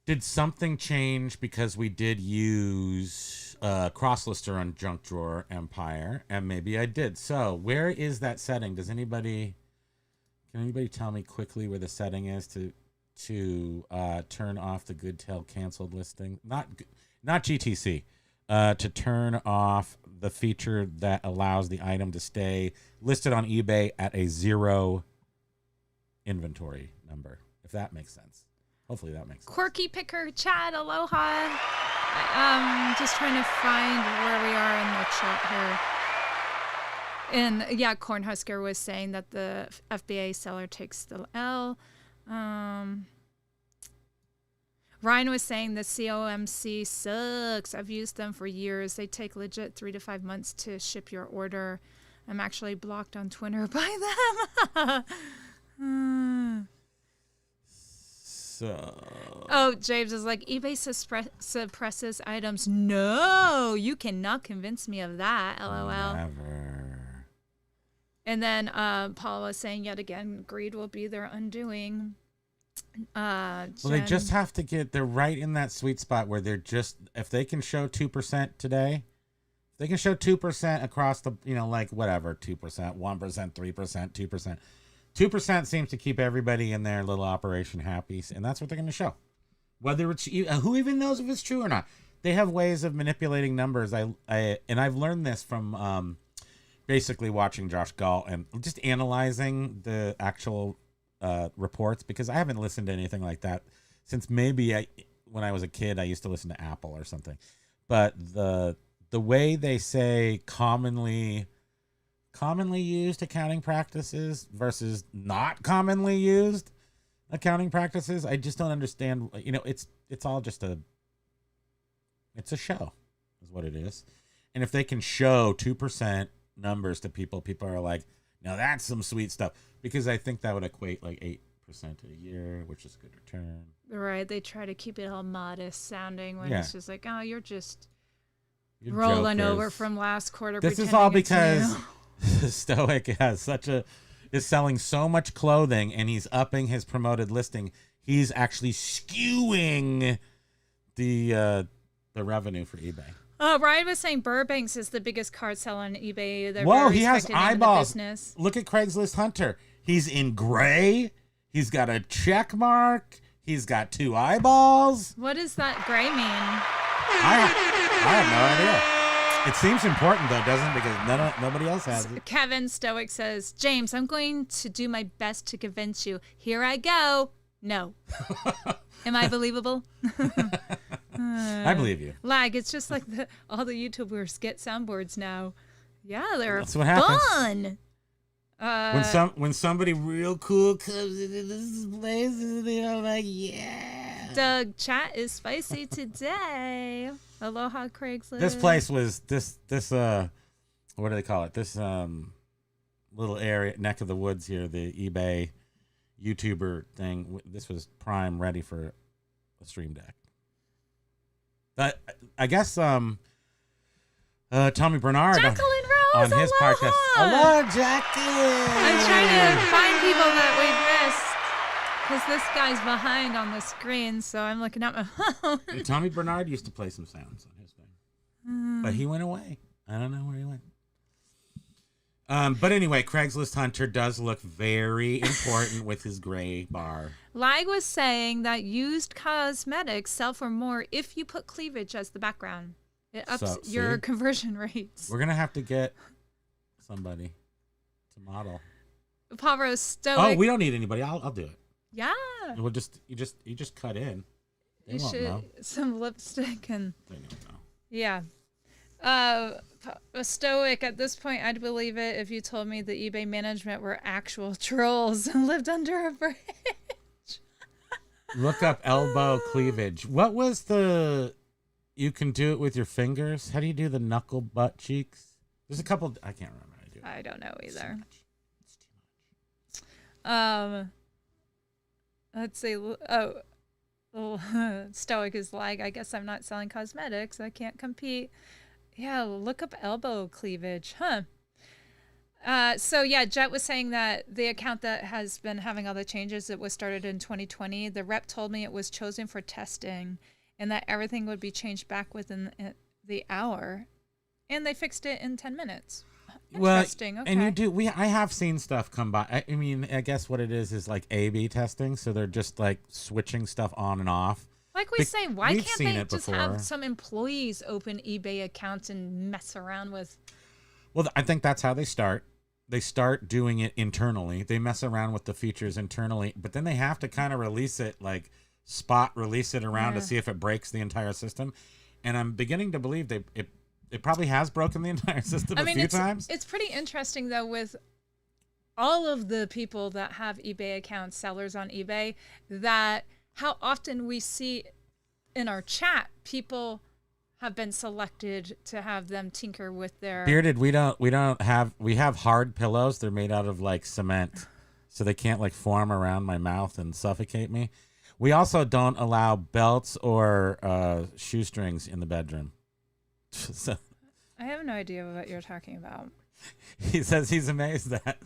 Did something change because we did use cross-lister on Junk Drawer Empire, and maybe I did. So where is that setting? Can anybody tell me quickly where the setting is to turn off the good till canceled listing? Not GTC. To turn off the feature that allows the item to stay listed on eBay at a 0 inventory number, if that makes sense. Hopefully that makes sense. Quirky Picker Chad, aloha. I'm just trying to find where we are in the chat here. And yeah, Cornhusker was saying that the FBA seller takes the L. Ryan was saying the COMC sucks. I've used them for years. They take legit 3 to 5 months to ship your order. I'm actually blocked on Twitter by them. So Oh, James is like, eBay suppresses items. No, you cannot convince me of that. LOL. never. And then Paul was saying yet again, greed will be their undoing. Well, they Jen- just have to they're right in that sweet spot where they're just, if they can show 2% today, if they can show 2% across the, like whatever, 2%, 1%, 3%, 2%. 2% seems to keep everybody in their little operation happy, and that's what they're going to show. Whether it's, who even knows if it's true or not? They have ways of manipulating numbers. And I've learned this from basically watching Josh Gall and just analyzing the actual reports, because I haven't listened to anything like that since maybe when I was a kid. I used to listen to Apple or something. But the way they say commonly used accounting practices versus not commonly used accounting practices, I just don't understand. It's all just it's a show is what it is. And if they can show 2% numbers to people are like, now that's some sweet stuff, because I think that would equate like 8% a year, which is a good return. Right, they try to keep it all modest sounding when Yeah. it's just like, oh, you're just You're rolling jokers. over from last quarter. This is pretending all it's because new. Stoic is selling so much clothing, and he's upping his promoted listing. He's actually skewing the revenue for eBay. Ryan was saying Burbanks is the biggest card seller on eBay. They're Whoa, very he has respected name in the eyeballs. business. Look at Craigslist Hunter. He's in gray. He's got a check mark. He's got 2 eyeballs. What does that gray mean? I have no idea. It seems important though, doesn't it? Because nobody else has it. Kevin Stoic says, James, I'm going to do my best to convince you. Here I go. No. Am I believable? I believe you. Lag, it's just like all the YouTubers get soundboards now. Yeah, they're That's what happens. fun. When somebody real cool comes into this place, they're like, yeah. Doug, chat is spicy today. Aloha, Craigslist. This place was this what do they call it? This little area, neck of the woods here, the eBay YouTuber thing. This was prime, ready for a stream deck. But I guess Tommy Bernard Jacqueline Rose, on his aloha. podcast. Hello, Jackie. I'm trying to find people that we've missed because this guy's behind on the screen, so I'm looking at my phone. Tommy Bernard used to play some sounds on his thing, but he went away. I don't know where he went. But anyway, Craigslist Hunter does look very important with his gray bar. Lag was saying that used cosmetics sell for more if you put cleavage as the background. It ups your conversion rates. We're gonna have to get somebody to model. Pavro Stoic. Oh, we don't need anybody. I'll do it. Yeah. We'll you just cut in. They You won't should know. some lipstick and They don't know. yeah. Stoic, at this point, I'd believe it if you told me the eBay management were actual trolls and lived under a bridge. Look up elbow cleavage. What was the? You can do it with your fingers. How do you do the knuckle butt cheeks? There's a couple. I can't remember how to do it. I don't know It's either. too much. It's too much. Let's see. Stoic is like, I guess I'm not selling cosmetics. I can't compete. Yeah, look up elbow cleavage. Huh. So yeah, Jet was saying that the account that has been having all the changes, it was started in 2020. The rep told me it was chosen for testing and that everything would be changed back within the hour. And they fixed it in 10 minutes. Interesting. Okay. And I have seen stuff come by. I mean, I guess what it is like A/B testing. So they're just like switching stuff on and off. Like we say, why we've can't seen they it just before. have some employees open eBay accounts and mess around with? Well, I think that's how they start. They start doing it internally. They mess around with the features internally, but then they have to kind of release it, like spot release it around to see if it breaks the entire system. And I'm beginning to believe it probably has broken the entire system a few times. It's pretty interesting though with all of the people that have eBay accounts, sellers on eBay, that how often we see in our chat people have been selected to have them tinker with their Bearded, we have hard pillows. They're made out of like cement, so they can't like form around my mouth and suffocate me. We also don't allow belts or shoestrings in the bedroom. So I have no idea what you're talking about. he says he's amazed that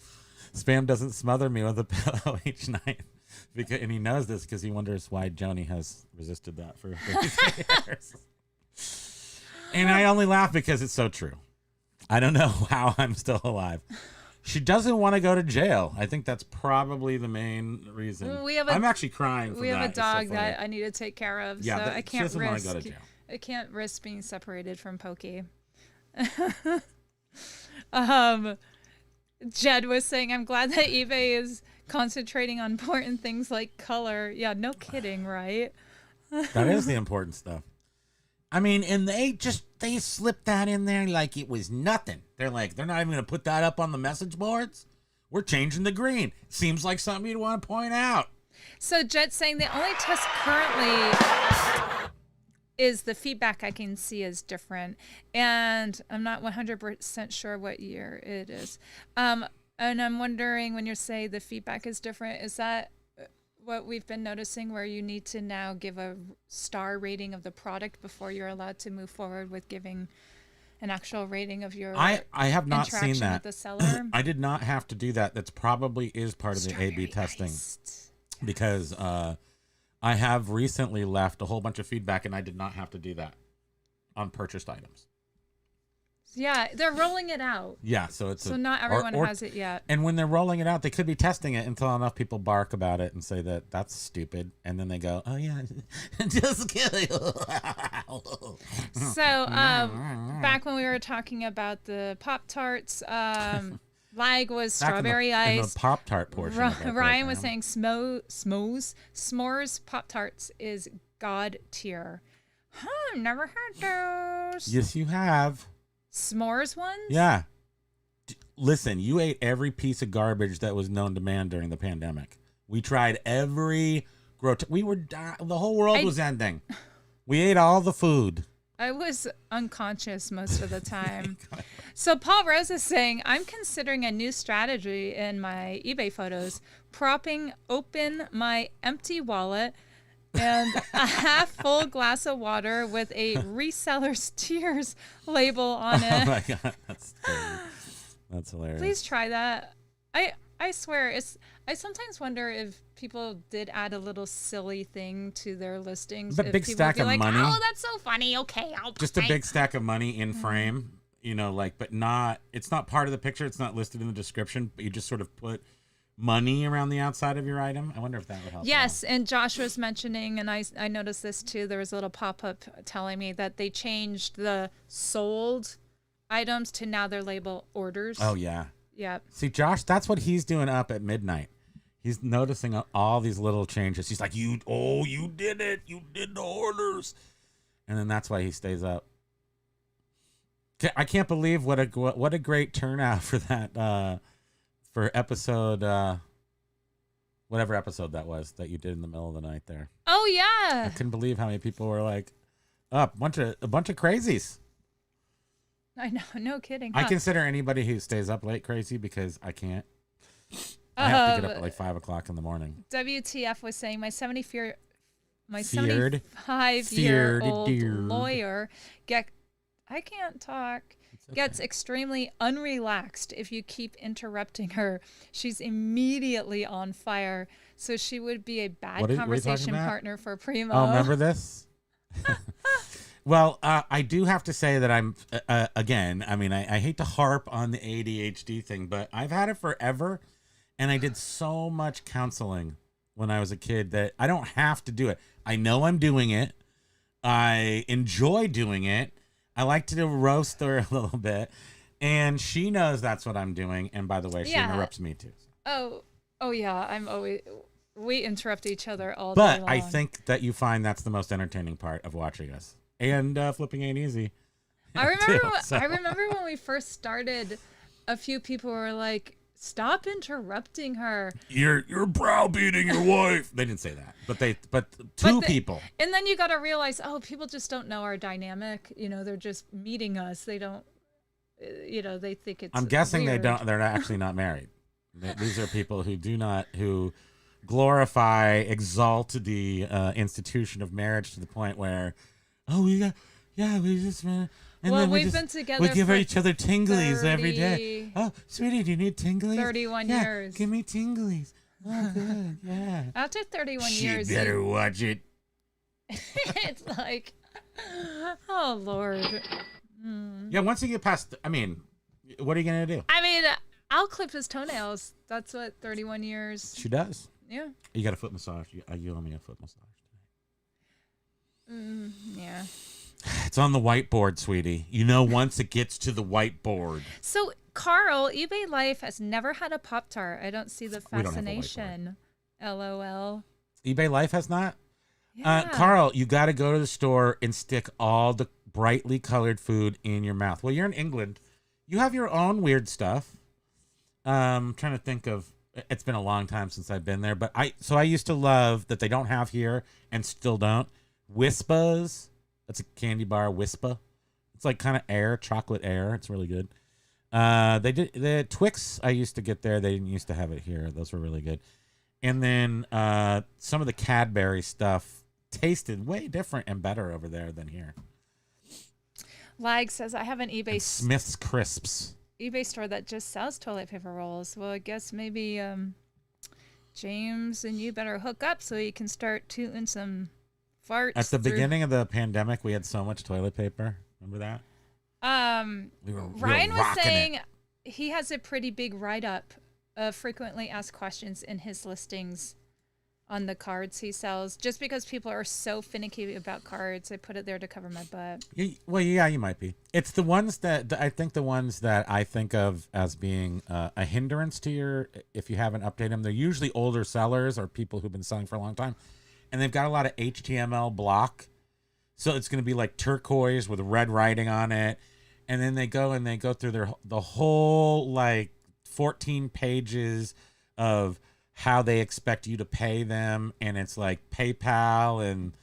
Spam doesn't smother me with a pillow each night. And he knows this because he wonders why Joni has resisted that for 30 years. And I only laugh because it's so true. I don't know how I'm still alive. She doesn't want to go to jail. I think that's probably the main reason. I'm actually crying for that. We have a It's so dog funny. that I need to take care of, Yeah, so I she can't doesn't want to risk. go to jail. I can't risk being separated from Pokey. Jed was saying, I'm glad that eBay is concentrating on important things like color. Yeah, no kidding, right? That is the important stuff. I mean, and they slipped that in there like it was nothing. They're like, they're not even going to put that up on the message boards. We're changing the green. Seems like something you'd want to point out. So Jed's saying the only test currently is the feedback I can see is different. And I'm not 100% sure what year it is. And I'm wondering when you say the feedback is different, is that what we've been noticing where you need to now give a star rating of the product before you're allowed to move forward with giving an actual rating of your I have not seen interaction that. with the seller? I did not have to do that. That's probably is part of the A/B testing because I have recently left a whole bunch of feedback and I did not have to do that on purchased items. Yeah, they're rolling it out. Yeah, so it's So not everyone has it yet. And when they're rolling it out, they could be testing it until enough people bark about it and say that that's stupid, and then they go, "Oh yeah, just kidding." So back when we were talking about the Pop-Tarts, Lag was strawberry in ice. the Pop-Tart portion. of our Ryan was program. saying s'mores Pop-Tarts is god tier. Never had those. Yes, you have. S'mores ones? Yeah. Listen, you ate every piece of garbage that was known to man during the pandemic. We tried every we were the whole world was ending. We ate all the food. I was unconscious most of the time. So Paul Rose is saying, I'm considering a new strategy in my eBay photos, propping open my empty wallet and a half full glass of water with a reseller's tears label on it. Oh my god, that's hilarious. Please try that. I swear, I sometimes wonder if people did add a little silly thing to their listings. The if big people stack would be of like, money. Oh, that's so funny. Okay, I'll Just a buy." big stack of money in frame, but it's not part of the picture. It's not listed in the description, but you just sort of put money around the outside of your item. I wonder if that would help. Yes, and Josh was mentioning, and I noticed this too. There was a little pop-up telling me that they changed the sold items to now they're labeled orders. Oh yeah. Yep. See, Josh, that's what he's doing up at midnight. He's noticing all these little changes. He's like, you did it. You did the orders. And then that's why he stays up. I can't believe what a great turnout for that, for episode, whatever episode that was that you did in the middle of the night there. Oh I yeah. couldn't believe how many people were like, a bunch of crazies. I know. No kidding. I huh? consider anybody who stays up late crazy because I can't. I have to get up at like 5 o'clock in the morning. WTF was saying my Feared. 75-year-old Feared. lawyer I can't talk. Gets extremely unrelaxed if you keep interrupting her. She's immediately on fire. So she would be a bad What are you conversation talking about? partner for Primo. Oh, remember this? Well, I do have to say that I'm, again, I mean, I hate to harp on the ADHD thing, but I've had it forever. And I did so much counseling when I was a kid that I don't have to do it. I know I'm doing it. I enjoy doing it. I like to roast her a little bit. And she knows that's what I'm doing. And by the way, she interrupts me too. Oh yeah. We interrupt each other all day But long. I think that you find that's the most entertaining part of watching us. And flipping ain't easy. I remember. too, so. I remember when we first started. A few people were like, "Stop interrupting her." You're browbeating your wife. They didn't say that, but two people. And then you got to realize, people just don't know our dynamic. They're just meeting us. They don't. They think it's. I'm guessing weird. they're actually not married. These are people who glorify, exalt the institution of marriage to the point where, we just. And Well, then we've been together We give for each other tinglies every day. 30 Oh, sweetie, do you need tinglies? 31 yeah, years. Give me tinglies. Oh, good. Yeah. After 31 She years, better watch it. it's like, oh Lord. Yeah, once you get past, I mean, what are you going to do? I mean, I'll clip his toenails. That's what 31 years. She does. Yeah. You got a foot massage. You owe me a foot massage tonight. Yeah. It's on the whiteboard, sweetie. Once it gets to the whiteboard. So, Carl, eBay Life has never had a Pop-Tart. I don't see the We don't have a fascination. LOL. eBay Life has not? Yeah. Carl, you got to go to the store and stick all the brightly colored food in your mouth. Well, you're in England. You have your own weird stuff. I'm trying to think of, it's been a long time since I've been there, but I used to love that they don't have here and still don't. Wispas. That's a candy bar, Wispa. It's like kind of chocolate air. It's really good. They did the Twix. I used to get there. They didn't used to have it here. Those were really good. And then some of the Cadbury stuff tasted way different and better over there than here. Lag says, I have an And Smith's Crisps. eBay store that just sells toilet paper rolls. Well, I guess maybe James and you better hook up so you can start tooting some farts. At the beginning of the pandemic, we had so much toilet paper. Remember that? We were Ryan was rocking saying it. he has a pretty big write-up of frequently asked questions in his listings on the cards he sells. Just because people are so finicky about cards, I put it there to cover my butt. Well, yeah, you might be. It's the ones that I think of as being a hindrance to your, if you haven't updated them. They're usually older sellers or people who've been selling for a long time, and they've got a lot of HTML block. So it's going to be like turquoise with red writing on it. And then they go through the whole like 14 pages of how they expect you to pay them, and it's like PayPal and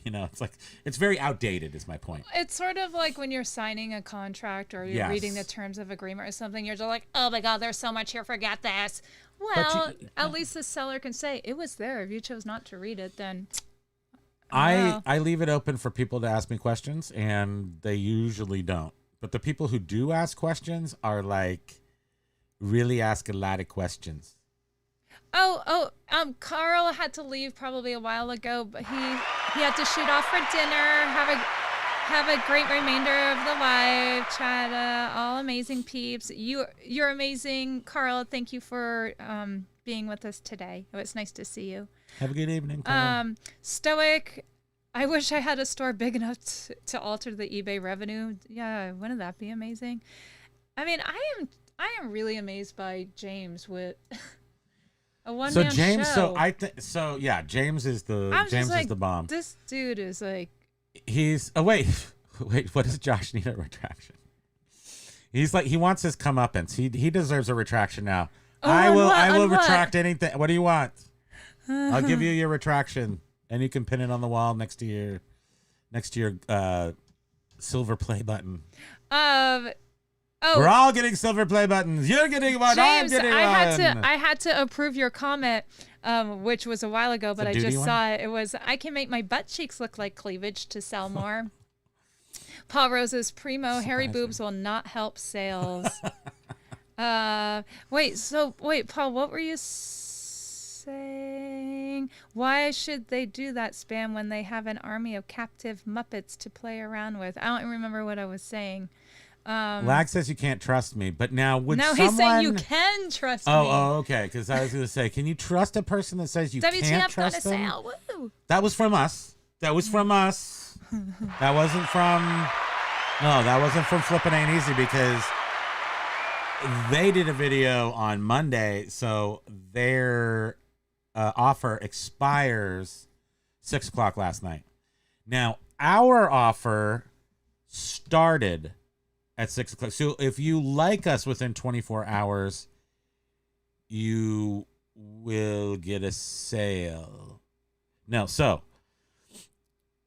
it's like it's very outdated is my point. It's sort of like when you're signing a contract or you're reading the terms of agreement or something, you're just like, oh my god, there's so much here, forget this. Well, at least the seller can say it was there. If you chose not to read it, then I leave it open for people to ask me questions, and they usually don't. But the people who do ask questions are like really ask a lot of questions. Carl had to leave probably a while ago, but he had to shoot off for dinner. Have a great remainder of the live chat. All amazing peeps. You're amazing, Carl. Thank you for being with us today. It was nice to see you. Have a good evening, Carl. Stoic. I wish I had a store big enough to alter the eBay revenue. Yeah, wouldn't that be amazing? I mean, I am really amazed by James with a one-man show. James is the bomb. This dude is like. Wait. What does Josh need a retraction? He's like, he wants his comeuppance. He deserves a retraction now. I will retract anything. What do you want? I'll give you your retraction, and you can pin it on the wall next to your silver play button. We're all getting silver play buttons. You're getting one. James, I'm getting one. I had to approve your comment, which was a while ago, but I just saw it. It was, I can make my butt cheeks look like cleavage to sell more. Paul Rose's Primo, hairy boobs will not help sales. Wait, Paul, what were you saying? Why should they do that spam when they have an army of captive Muppets to play around with? I don't remember what I was saying. Lag says you can't trust me, but now he's saying you can trust me. Oh, okay. Because I was going to say, can you trust a person that says you can't trust them? Woo. That was from us. That wasn't from Flippin' Ain't Easy, because they did a video on Monday, so their offer expires 6:00 last night. Now, our offer started at 6:00. So if you like us within 24 hours, you will get a sale. No, so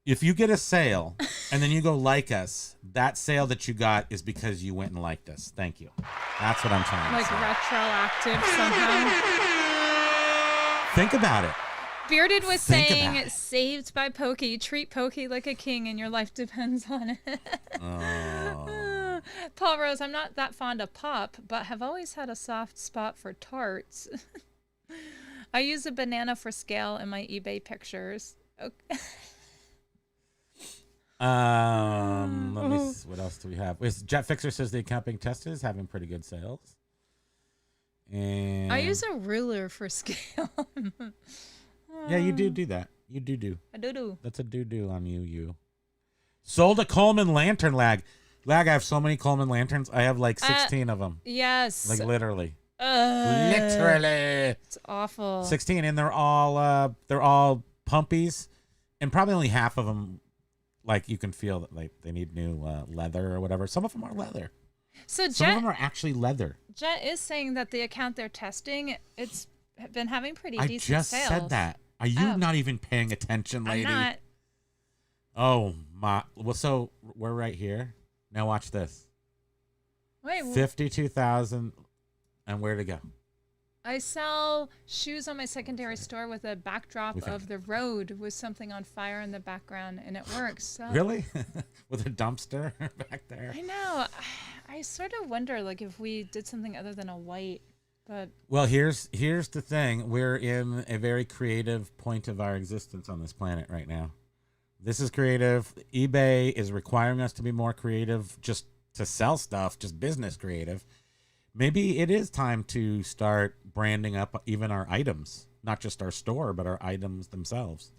if you get a sale and then you go like us, that sale that you got is because you went and liked us. Thank you. That's what I'm trying to say. Like retroactive somehow. Think about it. Bearded was saying, saved by Pokey. Treat Pokey like a king and your life depends on it. Oh. Paul Rose, I'm not that fond of pop, but have always had a soft spot for tarts. I use a banana for scale in my eBay pictures. Okay. Let me see, what else do we have? Jet Fixer says the accounting test is having pretty good sales. And I use a ruler for scale. Yeah, you do that. You do. I do. That's a do on you. Sold a Coleman lantern, Lag. I have so many Coleman lanterns. I have like 16 of them. Yes. Like literally. Literally. It's awful. 16, and they're all pumpies, and probably only half of them, like, you can feel that like they need new leather or whatever. Some of them are leather. So some of them are actually leather. Jet is saying that the account they're testing, it's been having pretty decent sales. I just said that. Are you not even paying attention, lady? I'm not. Oh my! Well, so we're right here. Now watch this. Wait. 52,000, and where to go? I sell shoes on my secondary store with a backdrop of the road with something on fire in the background, and it works. So. Really? With a dumpster back there? I know. I sort of wonder, like, if we did something other than a white, but... Well, here's the thing. We're in a very creative point of our existence on this planet right now. This is creative. eBay is requiring us to be more creative just to sell stuff, just business creative. Maybe it is time to start branding up even our items, not just our store, but our items themselves.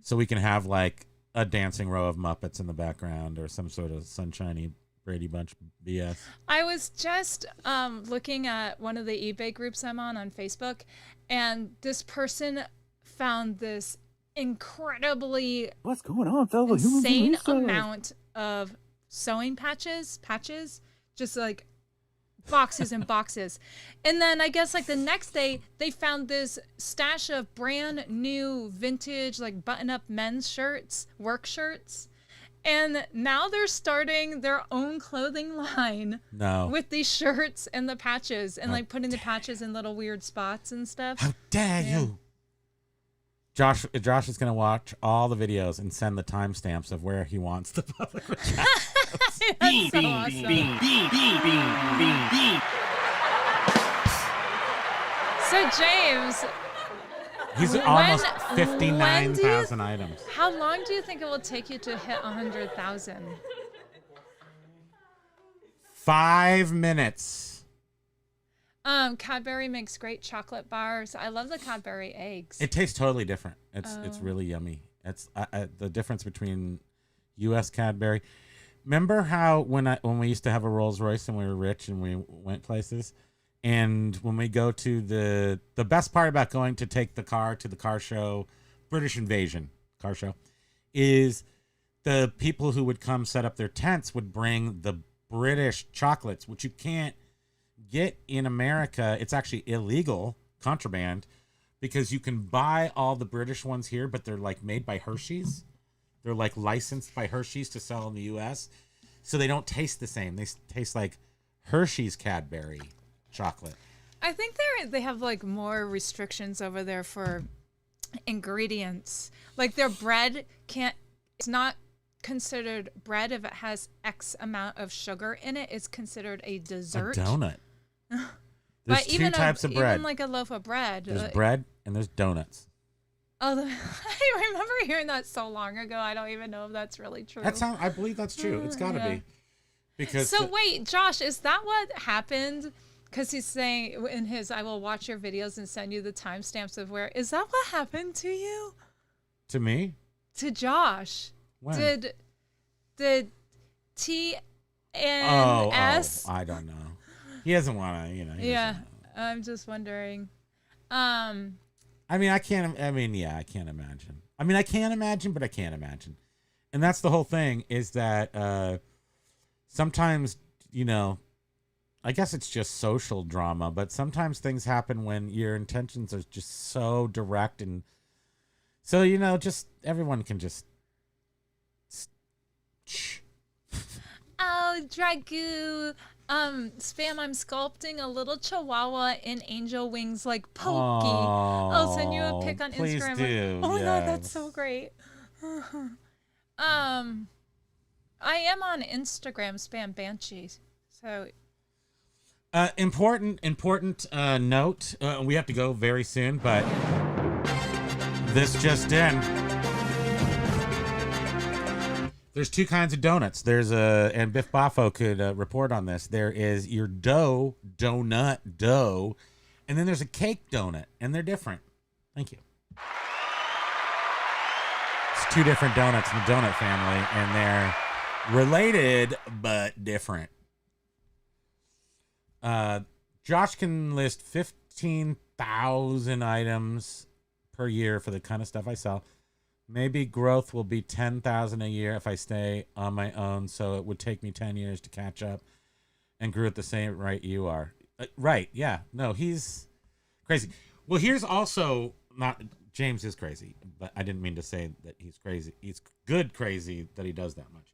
So we can have like a dancing row of Muppets in the background or some sort of sunshiny Brady Bunch BS. I was just looking at one of the eBay groups I'm on Facebook, and this person found this incredibly What's going on, fellow insane humans and resellers? amount of sewing patches, just like boxes and boxes. And then I guess like the next day they found this stash of brand new vintage like button-up men's shirts, work shirts. And now they're starting their own clothing line with these shirts and the patches and like putting the patches in little weird spots and stuff. How dare you? Josh is going to watch all the videos and send the timestamps of where he wants the public reaction. That's so awesome. So James, He's almost 59,000 items. How long do you think it will take you to hit 100,000? 5 minutes. Cadbury makes great chocolate bars. I love the Cadbury eggs. It tastes totally different. It's really yummy. It's the difference between U.S. Cadbury. Remember how when we used to have a Rolls Royce and we were rich and we went places, and when we go to the best part about going to take the car to the car show, British Invasion car show, is the people who would come set up their tents would bring the British chocolates, which you can't get in America. It's actually illegal, contraband, because you can buy all the British ones here, but they're like made by Hershey's. They're like licensed by Hershey's to sell in the U.S. So they don't taste the same. They taste like Hershey's Cadbury chocolate. I think they have like more restrictions over there for ingredients. Like their bread it's not considered bread if it has X amount of sugar in it. It's considered a dessert. A donut. There's two types of bread. Even like a loaf of bread. There's bread and there's donuts. Oh, I remember hearing that so long ago. I don't even know if that's really true. I believe that's true. It's got to be. Because wait, Josh, is that what happened? Because he's saying in his, I will watch your videos and send you the timestamps of where. Is that what happened to you? To me? To Josh. When? Did TNS? I don't know. He doesn't want to, Yeah, I'm just wondering. I can't imagine. I can't imagine, but I can't imagine. And that's the whole thing is that sometimes, I guess it's just social drama, but sometimes things happen when your intentions are just so direct. And so, just everyone can just. Oh, Dragu. Spam, I'm sculpting a little chihuahua in angel wings like Pokey. I'll send you a pic on please Instagram. Do. Oh my yes. God, that's so great. I am on Instagram, Spam Banshee. So important note. We have to go very soon, but this just in. There's two kinds of donuts. And Biff Boffo could report on this. There is your donut dough, and then there's a cake donut, and they're different. Thank you. It's two different donuts in the donut family, and they're related but different. Josh can list 15,000 items per year for the kind of stuff I sell. Maybe growth will be 10,000 a year if I stay on my own. So it would take me 10 years to catch up and grew at the same rate you are. Right. Yeah. No, he's crazy. Well, here's also not James is crazy, but I didn't mean to say that he's crazy. He's good crazy that he does that much.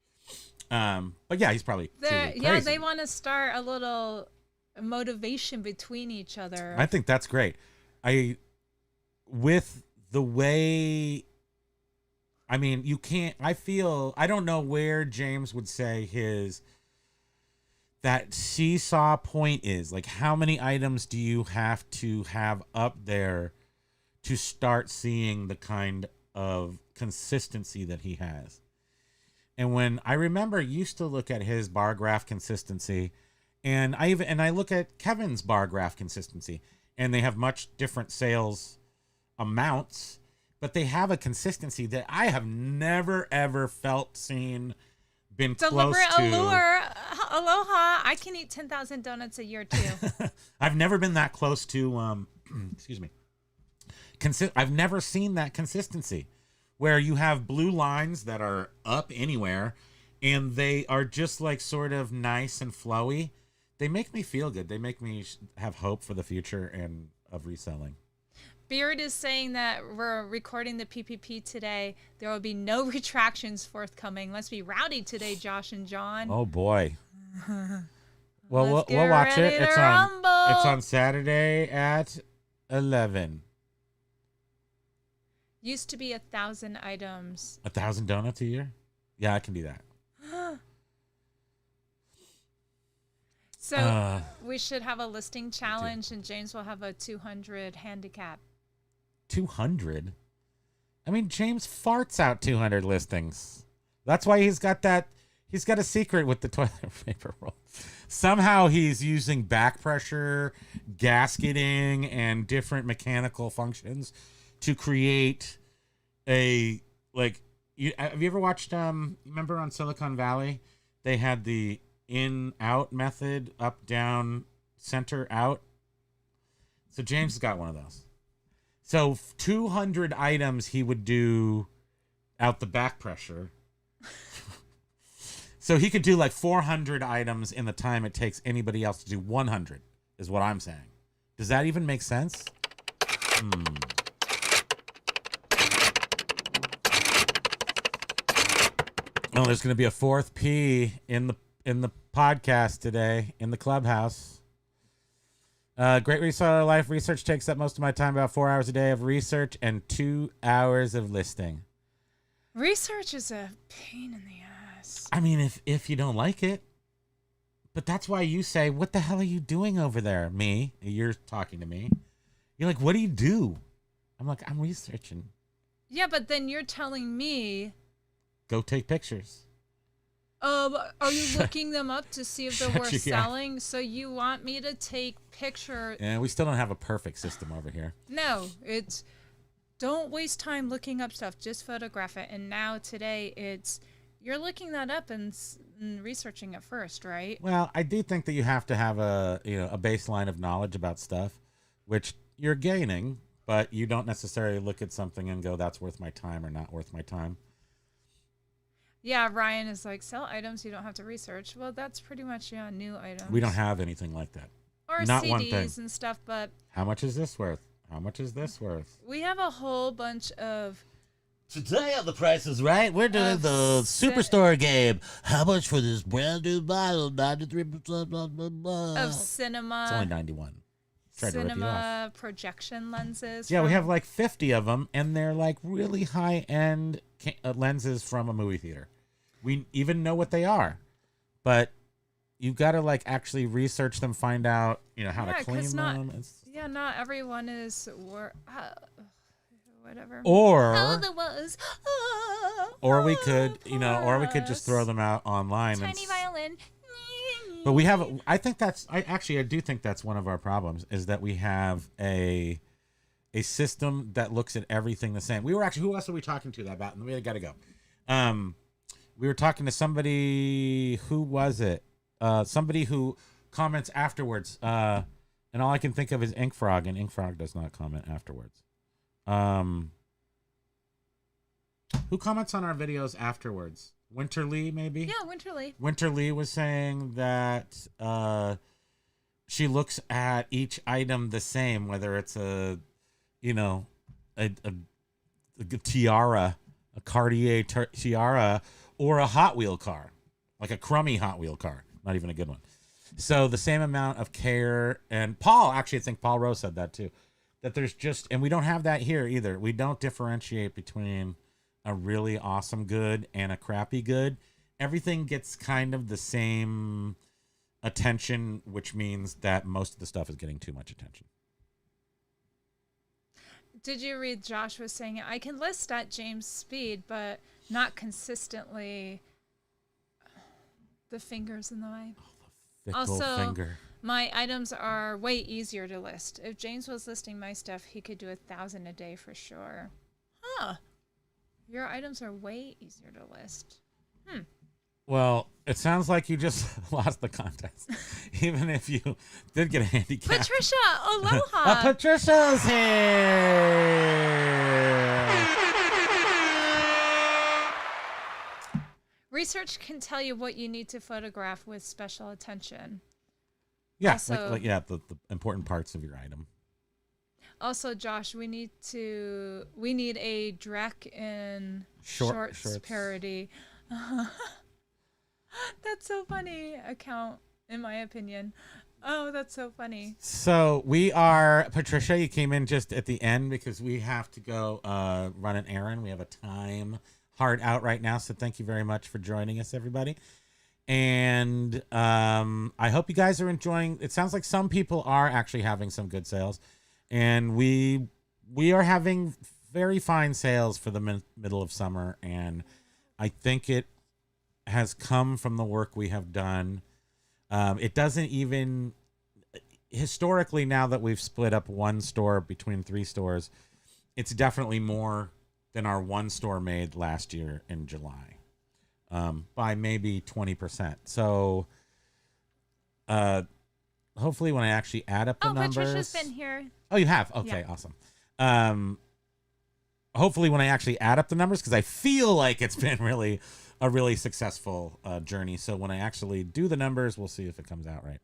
But yeah, he's probably crazy. Yeah, they want to start a little motivation between each other. I think that's great. With the way. You can't, I don't know where James would say that seesaw point is. Like, how many items do you have to have up there to start seeing the kind of consistency that he has. And when I remember used to look at his bar graph consistency, and I look at Kevin's bar graph consistency, and they have much different sales amounts, but they have a consistency that I have never ever been Deliberate close to. allure. Aloha. I can eat 10,000 donuts a year too. I've never been that close to excuse me. I've never seen that consistency where you have blue lines that are up anywhere and they are just like sort of nice and flowy. They make me feel good. They make me have hope for the future and of reselling. Beard is saying that we're recording the PPP today. There will be no retractions forthcoming. Let's be rowdy today, Josh and John. Oh boy. Well, Let's we'll get watch ready it. to It's rumble. on Saturday at 11. Used to be 1,000 items. 1,000 donuts a year? Yeah, I can do that. So we should have a listing challenge, and James will have a 200 handicap. 200? I mean, James farts out 200 listings. That's why he's got that. He's got a secret with the toilet paper roll. Somehow he's using back pressure, gasketing, and different mechanical functions to create a, like, have you ever watched, remember on Silicon Valley, they had the in-out method, up, down, center, out. So James has got one of those. So 200 items he would do out the back pressure. So he could do like 400 items in the time it takes anybody else to do 100, is what I'm saying. Does that even make sense? Oh, there's going to be a fourth P in the podcast today in the clubhouse. Great reseller life research takes up most of my time, about 4 hours a day of research and 2 hours of listing. Research is a pain in the ass. I mean, if you don't like it, but that's why you say, what the hell are you doing over there? Me, you're talking to me. You're like, what do you do? I'm like, I'm researching. Yeah, but then you're telling me, go take pictures. are you looking them up to see if they're Shut worth your- yeah. selling? So you want me to take picture? And we still don't have a perfect system over here. No, it's don't waste time looking up stuff. Just photograph it. And now today, it's you're looking that up and researching it first, right? Well, I do think that you have to have a baseline of knowledge about stuff, which you're gaining, but you don't necessarily look at something and go, that's worth my time or not worth my time. Yeah, Ryan is like, sell items you don't have to research. Well, that's pretty much new items. We don't have anything like that. or not one thing. CDs and stuff, but How much is this worth? How much is this worth? we have a whole bunch of Today on The Price is Right, we're doing Of the ci- Superstore game. How much for this brand new bottle? 93%. Blah, blah, blah. of It's only cinema 91. Tried to rip you off. cinema projection lenses. Yeah, we from- have like 50 of them, and they're like really high-end lenses from a movie theater. We even know what they are, but you've got to like actually research them, find out how to 'cause clean them. Yeah, not everyone is whatever. Or there was. or we could just throw them out online. Tiny violin. But we have. I do think that's one of our problems is that we have a system that looks at everything the same. Who else are we talking to that about? And we got to go. We were talking to somebody. Who was it? Somebody who comments afterwards. And all I can think of is Inkfrog, and Inkfrog does not comment afterwards. Who comments on our videos afterwards? Winterly, maybe? Yeah, Winterly. Winterly was saying that she looks at each item the same, whether it's a tiara, a Cartier tiara, or a Hot Wheel car, like a crummy Hot Wheel car, not even a good one. So the same amount of care, and Paul, actually, I think Paul Rose said that too, that there's just, and we don't have that here either. We don't differentiate between a really awesome good and a crappy good. Everything gets kind of the same attention, which means that most of the stuff is getting too much attention. did you read Josh was saying, I can list at James' speed, but not consistently the fingers in the way. Fickle Also, finger. my items are way easier to list. If James was listing my stuff, he could do 1,000 a day for sure. Huh. Your items are way easier to list. Well, it sounds like you just lost the contest, even if you did get a handicap. Patricia, aloha. Patricia's here. Research can tell you what you need to photograph with special attention. Yeah, Also, the important parts of your item. Also, Josh, we need a Drek in shorts parody. That's so funny account, in my opinion. Oh, that's so funny. So we are, Patricia, you came in just at the end because we have to go run an errand. We have a time hard out right now. So thank you very much for joining us, everybody. And I hope you guys are enjoying. It sounds like some people are actually having some good sales. And we are having very fine sales for the middle of summer. And I think it has come from the work we have done. It doesn't even, historically, now that we've split up one store between 3 stores, it's definitely more than our one store made last year in July, by maybe 20%. So hopefully when I actually add up the numbers. Patricia's been here. Oh, you have? Okay, yeah. Awesome. Hopefully when I actually add up the numbers, because I feel like it's been a really successful journey. So when I actually do the numbers, we'll see if it comes out right.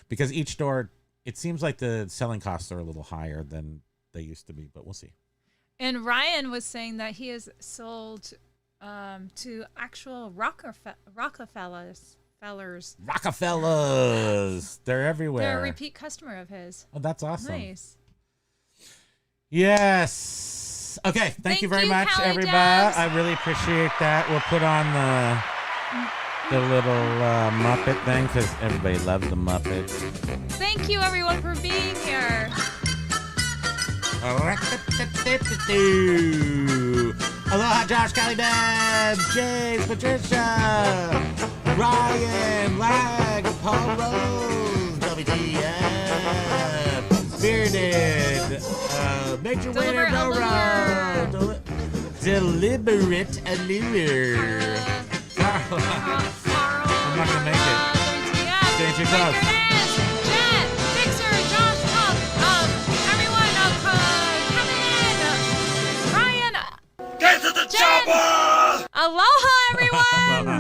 Because each store, it seems like the selling costs are a little higher than they used to be, but we'll see. And Ryan was saying that he has sold to actual Rockefellers. They're everywhere. They're a repeat customer of his. Oh, that's awesome. Nice. Yes. Okay. Thank you very much, Callie everybody. Debs. I really appreciate that. We'll put on the little Muppet thing because everybody loves the Muppet. Thank you, everyone, for being here. Aloha, Josh, Callie Debs, James, Patricia, Ryan, Lag, Paul Rose, WTF, Bearded, Major Winner, Roro, Deliberate Allure. Carl. I'm not going to make it. Stay too close. Jet, Fixer, Josh, Tom, everyone, Kevin, Ryan, Get to the chopper! Aloha, everyone!